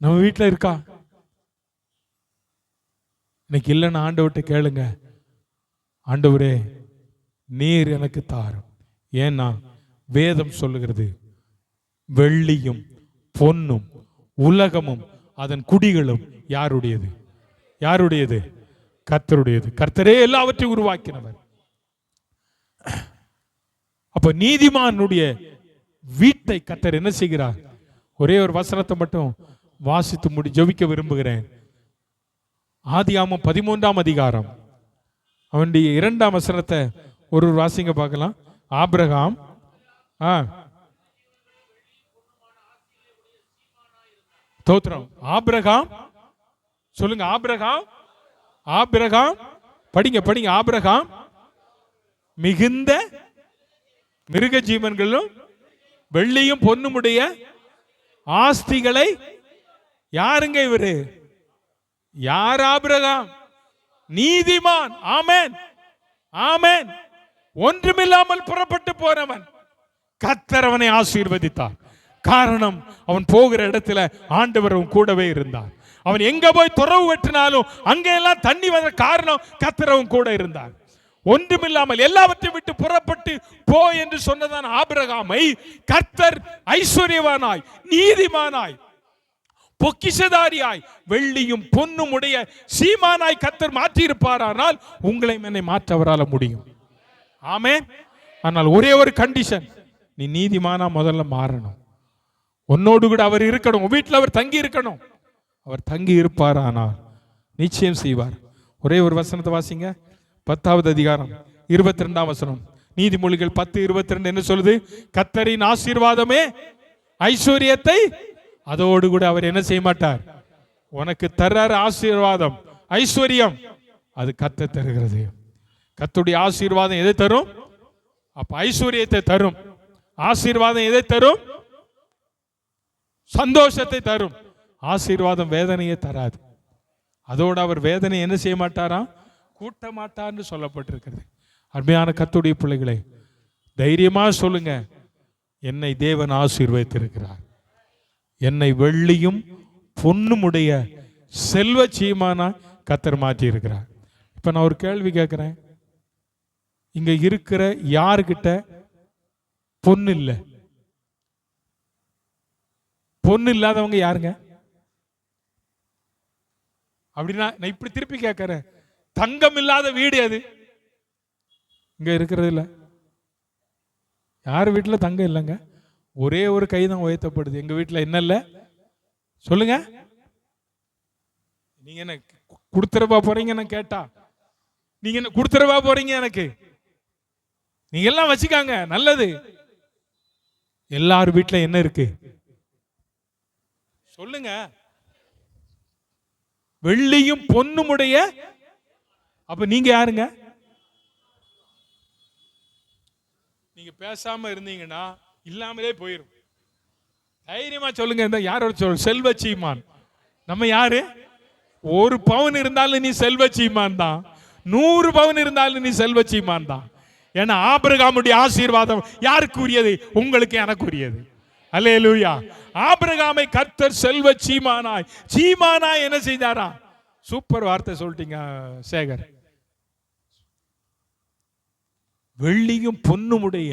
நம்ம வீட்டில் இருக்கா? இன்னைக்கு இல்லைன்னு ஆண்டவர்கிட்ட கேளுங்க. ஆண்டவரே நீர் எனக்கு தாரும். ஏன்னா வேதம் சொல்லுகிறது, வெள்ளியும் பொன்னும் உலகமும் அதன் குடிகளும் யாருடையது? யாருடையது? கர்த்தருடையது. கர்த்தரே எல்லாவற்றையும் உருவாக்கினவர். அப்ப நீதிமானுடைய வீட்டை கர்த்தர் என்ன செய்கிறார்? ஒரே ஒரு வசனத்தை மட்டும் வாசித்து ஜெபிக்க விரும்புகிறேன். ஆதியாகமம் 13ஆம் அதிகாரம் அவனுடைய 2ஆம் வசனத்தை ஒரு வாசிங்க பார்க்கலாம். ஆபிரகாம் தோத்திரம். ஆபிரகாம் சொல்லுங்க. ஆபிரகாம், ஆபிரகாம் படிங்க படிங்க. ஆபிரகாம் மிகுந்த மிருக ஜீவன்களும் வெள்ளியும் பொன்னுமுடைய ஆஸ்திகளை, யாருங்க இவரு? யார் ஆபிரகாம்? நீதிமான். ஆமென், ஆமென். ஒன்றுமில்லாமல் புறப்பட்டு போனவன். கர்த்தர் அவனை ஆசீர்வதித்தார். காரணம், அவன் போகிற இடத்துல ஆண்டவர் அவன் கூடவே இருந்தார். அவன் எங்க போய் துறவு வெட்டினாலும் அங்கெல்லாம் தண்ணி வந்த காரணம் கர்த்தர் அவன் கூட இருந்தார். ஒன்றுமில்லாமல் எல்லாவற்றையும் விட்டு புறப்பட்டு போ என்று சொன்னதான் ஆபிரகாமை கர்த்தர் ஐஸ்வர்யவானாய், நீதிமானாய், பொக்கிஷதாரியாய், வெள்ளியும் பொன்னும் உடைய சீமானாய் கர்த்தர் மாற்றி இருப்பாரானால் உங்களை என்னை மாற்ற அவரால் முடியும். ஆமென். ஆனால் ஒரே ஒரு கண்டிஷன், நீ நீதிமானா முதல்ல மாறணும். உன்னோடு கூட அவர் இருக்கணும். வீட்டில் அவர் தங்கி இருக்கணும். அவர் தங்கி இருப்பார், ஆனால் நிச்சயம் செய்வார். ஒரே ஒரு வசனத்தை வாசிங்க. 10வது அதிகாரம் 22ஆம் வசனம். நீதிமொழிகள் 10:22 என்ன சொல்லுது? கர்த்தரின் ஆசீர்வாதமே ஐஸ்வர்யத்தை, அதோடு கூட அவர் என்ன செய்ய மாட்டார்? உனக்கு தர்றார் ஆசீர்வாதம், ஐஸ்வர்யம், அது கர்த்தர் தருகிறது. கர்த்தருடைய ஆசீர்வாதம் எதை தரும்? அப்ப ஐஸ்வர்யத்தை தரும். ஆசீர்வாதம் எதை தரும்? சந்தோஷத்தை தரும். ஆசீர்வாதம் வேதனையை தராது. அதோடு அவர் வேதனை என்ன செய்ய மாட்டாராம்? கூட்ட மாட்டார்னு சொல்லப்பட்டிருக்கிறது. அருமையான கர்த்தருடைய பிள்ளைகளே, தைரியமா சொல்லுங்க, என்னை தேவன் ஆசீர்வதித்திருக்கிறார். என்னை வெள்ளியும் பொன்னும் உடைய செல்வ சீமானா கர்த்தர் மாற்றி இருக்கிறார். இப்ப நான் ஒரு கேள்வி கேட்கிறேன். இங்க இருக்கிற யாருக்கிட்ட பொண்ணு இல்லை? பொண்ணு இல்லாதவங்க யாருங்க? அப்படின்னா நான் இப்படி திருப்பி கேட்கிறேன், தங்கம் இல்லாத வீடு அது இங்க இருக்கிறது இல்ல. யார் வீட்டுல தங்கம் இல்லைங்க? ஒரே ஒரு கைதான் உயர்த்தப்படுது. எங்க வீட்டுல என்ன இல்ல சொல்லுங்க? நீங்க என்ன கொடுத்துறவா போறீங்க? நான் கேட்டா நீங்க என்ன கொடுத்துறவா போறீங்க? எனக்கு நீங்க எல்லாம் வச்சுக்காங்க, நல்லது. எல்லார் வீட்டுல என்ன இருக்கு சொல்லுங்க? வெள்ளியும் பொன்னுமுடைய. அப்ப நீங்க யாருங்க? நீங்க பேசாம இருந்தீங்கன்னா இல்லாமலே போயிரும். தைரியமா சொல்லுங்க. யாரோட சொல்? செல்வ சீமான். நம்ம யாரு? 1 பவுன் இருந்தாலும் நீ செல்வ சீமான் தான். 100 பவுன் இருந்தாலும் நீ செல்வ சீமான் தான். ஏன்னா ஆபிரகாமுடைய ஆசீர்வாதம் யாருக்கு உரியது? உங்களுக்கு, எனக்கு உரியது. அல்லேலூயா. ஆபிரகாமை கர்த்தர் செல்வ சீமானாய், சீமானாய் என்ன செய்தாரா? சூப்பர் வார்த்தை சொல்லிட்டீங்க சேகர். வெள்ளியும் பொன்னுமுடைய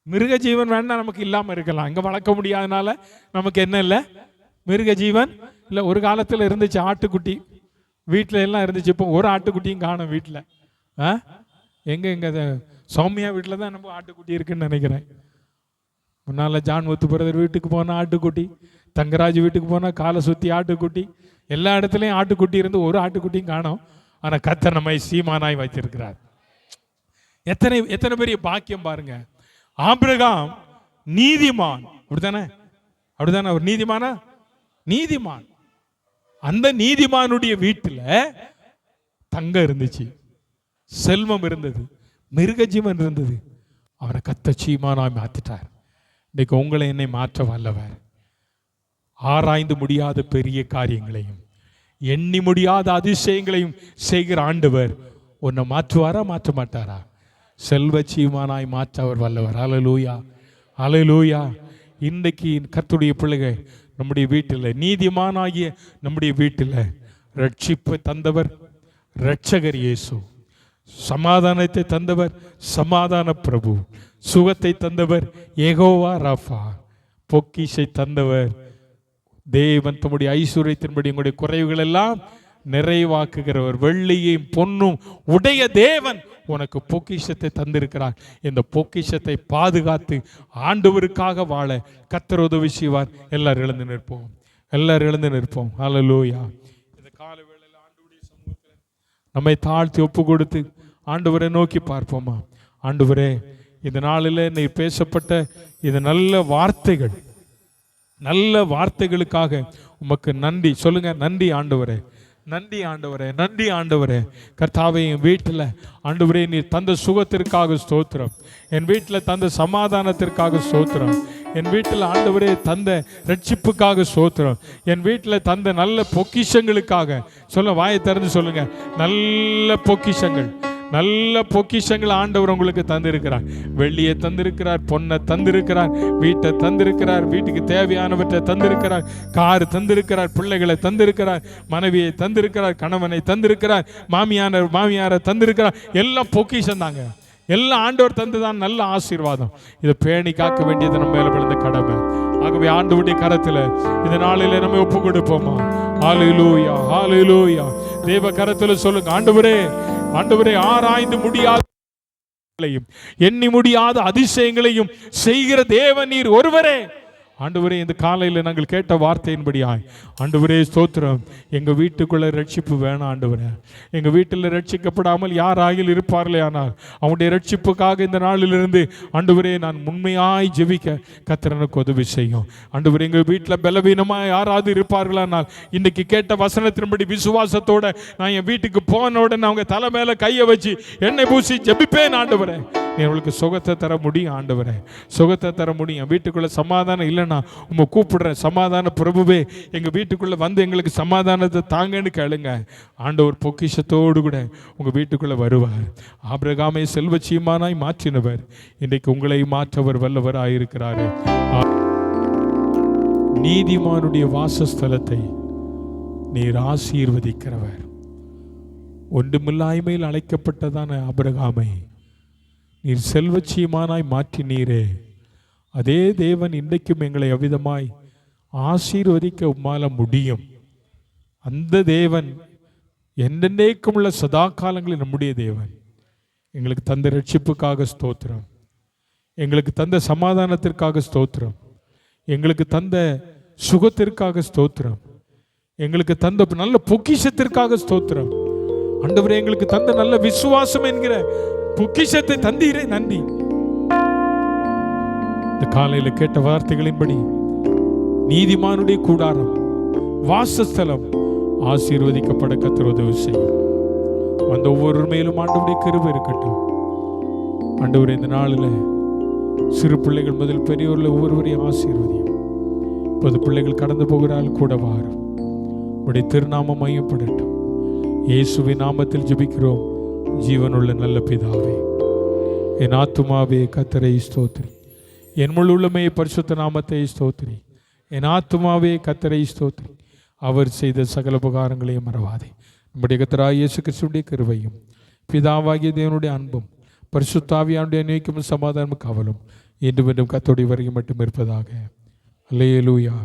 மிருக ஜீவன் வேணா நமக்கு இல்லாம இருக்கலாம். இங்க வளர்க்க முடியாதனால நமக்கு என்ன இல்லை? மிருக ஜீவன் இல்ல. ஒரு காலத்துல இருந்துச்சு ஆட்டுக்குட்டி, வீட்டுல எல்லாம் இருந்துச்சு. இப்போ ஒரு ஆட்டுக்குட்டியும் காணும் வீட்டுல. எங்க சௌமியா வீட்டுல தான் நம்ம ஆட்டுக்குட்டி இருக்குன்னு நினைக்கிறேன். முன்னால ஜான் ஒத்து பிரதர் வீட்டுக்கு போன ஆட்டுக்குட்டி, தங்கராஜ் வீட்டுக்கு போனால் காலை சுற்றி ஆட்டுக்குட்டி, எல்லா இடத்துலையும் ஆட்டுக்குட்டி இருந்து ஒரு ஆட்டுக்குட்டியும் காணோம். ஆனால் கர்த்தர் நம்மை சீமானாய் வைத்திருக்கிறார். எத்தனை எத்தனை பெரிய பாக்கியம் பாருங்க. ஆபிரகாம் நீதிமான், அப்படித்தானே? அப்படித்தானே? அவர் நீதிமானா? நீதிமான். அந்த நீதிமானுடைய வீட்டில் தங்கம் இருந்துச்சு, செல்வம் இருந்தது, மிருகஜீவன் இருந்தது. அவரை கர்த்தர் சீமானாய் மாத்திட்டார். இன்னைக்கு உங்களை என்னை மாற்ற வல்லவர். ஆராய்ந்து முடியாத பெரிய காரியங்களையும் எண்ணி முடியாத அதிசயங்களையும் செய்கிற ஆண்டவர் உன்னை மாற்றுவாரா மாற்ற மாட்டாரா? செல்வ சீமானாய் மாற்ற அவர் வல்லவர். அல்லேலூயா, அல்லேலூயா. இன்றைக்கு கர்த்தருடைய பிள்ளைகள் நம்முடைய வீட்டில், நீதிமானாகிய நம்முடைய வீட்டில் ரட்சிப்பை தந்தவர் இரட்சகர் இயேசு, சமாதானத்தை தந்தவர் சமாதான பிரபு, சுகத்தை தந்தவர் யெகோவா ராஃபா, பொக்கிஷை தந்தவர் தேவன். தம்முடைய ஐஸ்வர்யத்தின்படி உங்களுடைய குறைவுகள் எல்லாம் நிறைவாக்குகிறவர். வெள்ளியையும் பொன்னும் உடைய தேவன் உனக்கு பொக்கிஷத்தை தந்திருக்கிறார். இந்த பொக்கிஷத்தை பாதுகாத்து ஆண்டவருக்காக வாழ கர்த்தர் உதவி செய்வார். எல்லாரும் எழுந்து நிற்போம், எல்லாரும் எழுந்து நிற்போம். அல்லேலூயா. இந்த கால வேளையில் ஆண்டவருடைய சமூகத்தில் நம்மை தாழ்த்தி ஒப்பு கொடுத்து ஆண்டவரை நோக்கி பார்ப்போமா? ஆண்டவரே, இந்த நாளில் நீ பேசப்பட்ட இது நல்ல வார்த்தைகள், நல்ல வார்த்தைகளுக்காக உமக்கு நன்றி. சொல்லுங்க, நன்றி ஆண்டவரே, நன்றி ஆண்டவரே, நன்றி ஆண்டவரே. கர்த்தாவே, என் வீட்டில் ஆண்டவரே நீர் தந்த சுகத்திற்காக ஸ்தோத்திரம், என் வீட்டில் தந்த சமாதானத்திற்காக ஸ்தோத்திரம், என் வீட்டில் ஆண்டவரே தந்த ரட்சிப்புக்காக ஸ்தோத்திரம், என் வீட்டில் தந்த நல்ல பொக்கிஷங்களுக்காக. சொல்ல, வாயை திறந்து சொல்லுங்க, நல்ல பொக்கிஷங்கள், நல்ல பொக்கிஷங்கள் ஆண்டவர் உங்களுக்கு தந்திருக்கிறார். வெள்ளியை தந்திருக்கிறார், பொன்னை தந்திருக்கிறார், வீட்டை தந்திருக்கிறார், வீட்டுக்கு தேவையானவற்றை தந்திருக்கிறார், கார் தந்திருக்கிறார், பிள்ளைகளை தந்திருக்கிறார், மனைவியை தந்திருக்கிறார், கணவனை தந்திருக்கிறார், மாமியாரை தந்திருக்கிறார். எல்லாம் பொக்கிஷம் தாங்க, எல்லாம் ஆண்டவர் தந்துதான் நல்ல ஆசீர்வாதம். இதை பேணி காக்க வேண்டியது நம்ம மேல விழுந்த கடமை. ஆகவே ஆண்டவருடைய கரத்தில் இந்த நாளிலே நம்ம ஒப்பு கொடுப்போமா? ஹல்லேலூயா, ஹல்லேலூயா. தேவ கரத்தில் சொல்லுங்க, ஆண்டவரே, ஆண்டவரே, ஆராய்ந்து முடியாத எண்ணி முடியாத அதிசயங்களையும் செய்கிற தேவன் நீர் ஒருவரே. ஆண்டவரே, இந்த காலையில் நாங்கள் கேட்ட வார்த்தையின்படியாய் ஆண்டவரே ஸ்தோத்திரம். எங்கள் வீட்டுக்குள்ளே ரட்சிப்பு வேணாம் ஆண்டவரே. எங்கள் வீட்டில் ரட்சிக்கப்படாமல் யார் ஆகில் இருப்பார்களே, ஆனால் அவனுடைய ரட்சிப்புக்காக இந்த நாளிலிருந்து ஆண்டவரே நான் உண்மையாய் ஜெபிக்க கர்த்தர் எனக்கு உதவி செய்யும். ஆண்டவரே, எங்கள் வீட்டில் பலவீனமாக யாராவது இருப்பார்களானால் இன்னைக்கு கேட்ட வசனத்தின்படி விசுவாசத்தோட நான் என் வீட்டுக்கு போன உடனே அவங்க தலை மேலே கையை வச்சு எண்ணெய் பூசி ஜெபிப்பேன். ஆண்டவரே, நீ அவளுக்கு சுகத்தை தர முடியும். ஆண்டவரே, சுகத்தை தர முடியும். வீட்டுக்குள்ளே சமாதானம் இல்லைன்னா உங்க கூப்பிடுறேன், சமாதான பிரபுவே எங்கள் வீட்டுக்குள்ளே வந்து எங்களுக்கு சமாதானத்தை தாங்கன்னு கேளுங்க. ஆண்டவர் பொக்கிஷத்தோடு கூட உங்கள் வீட்டுக்குள்ளே வருவார். ஆபிரகாமை செல்வ சீமானாய் மாற்றினவர் இன்றைக்கு உங்களை மாற்றவர் வல்லவர் ஆயிருக்கிறாரு. நீதிமானுடைய வாசஸ்தலத்தை நீர் ஆசீர்வதிக்கிறவர். ஒன்றுமில்லாய்மையில் அழைக்கப்பட்டதான ஆபிரகாமை நீர் செல்வச்சீமானாய் மாற்றினீரே, அதே தேவன் இன்றைக்கும் எங்களை அவ்விதமாய் ஆசீர்வதிக்க உம்மால முடியும். அந்த தேவன் என்றென்றைக்கும் உள்ள சதா காலங்களில் நம்முடைய தேவன். எங்களுக்கு தந்த ரட்சிப்புக்காக ஸ்தோத்திரம், எங்களுக்கு தந்த சமாதானத்திற்காக ஸ்தோத்திரம், எங்களுக்கு தந்த சுகத்திற்காக ஸ்தோத்திரம், எங்களுக்கு தந்த நல்ல பொக்கிஷத்திற்காக ஸ்தோத்திரம். ஆண்டவரே, எங்களுக்கு தந்த நல்ல விசுவாசம் என்கிற பொக்கிஷத்தை தந்தீரே, நன்றி. இந்த காலையில் கேட்ட வார்த்தைகளின்படி நீதிமானுடைய கூடாரம், வாசஸ்தலம் ஆசீர்வதிக்கப்பட கர்த்தர் உதவி செய்யும். வந்த ஒவ்வொரு மேலும் ஆண்டவருடைய கிருபை இருக்கட்டும். ஆண்டவரே, இந்த நாளில் சிறு பிள்ளைகள் முதல் பெரியவர்கள் ஒவ்வொருவரையும் ஆசீர்வதியும். இப்போது பிள்ளைகள் கடந்து போகிறால் கூட வாரும். உடைய திருநாமம் மையப்படட்டும். இயேசுவின் நாமத்தில் ஜெபிக்கிறோம் ஜீவனுள்ள நல்ல பிதாவே. என் ஆத்துமாவே கர்த்தரை ஸ்தோத்திரி, என் முழு உள்ளமே பரிசுத்த நாமத்தை ஸ்தோத்திரி. என் ஆத்துமாவே கர்த்தரை ஸ்தோத்திரி, அவர் செய்த சகல உபகாரங்களையும் மறவாதே. நம்முடைய கர்த்தராகிய இயேசு கிறிஸ்துவின் கிருபையும் பிதாவாகிய தேவனுடைய அன்பும் பரிசுத்த ஆவியானுடைய அநேகமும் சமாதானமும் காவலும் இன்று மீண்டும் கர்த்தருடைய வருகை மட்டும் இருப்பதாக. அல்லேலூயா.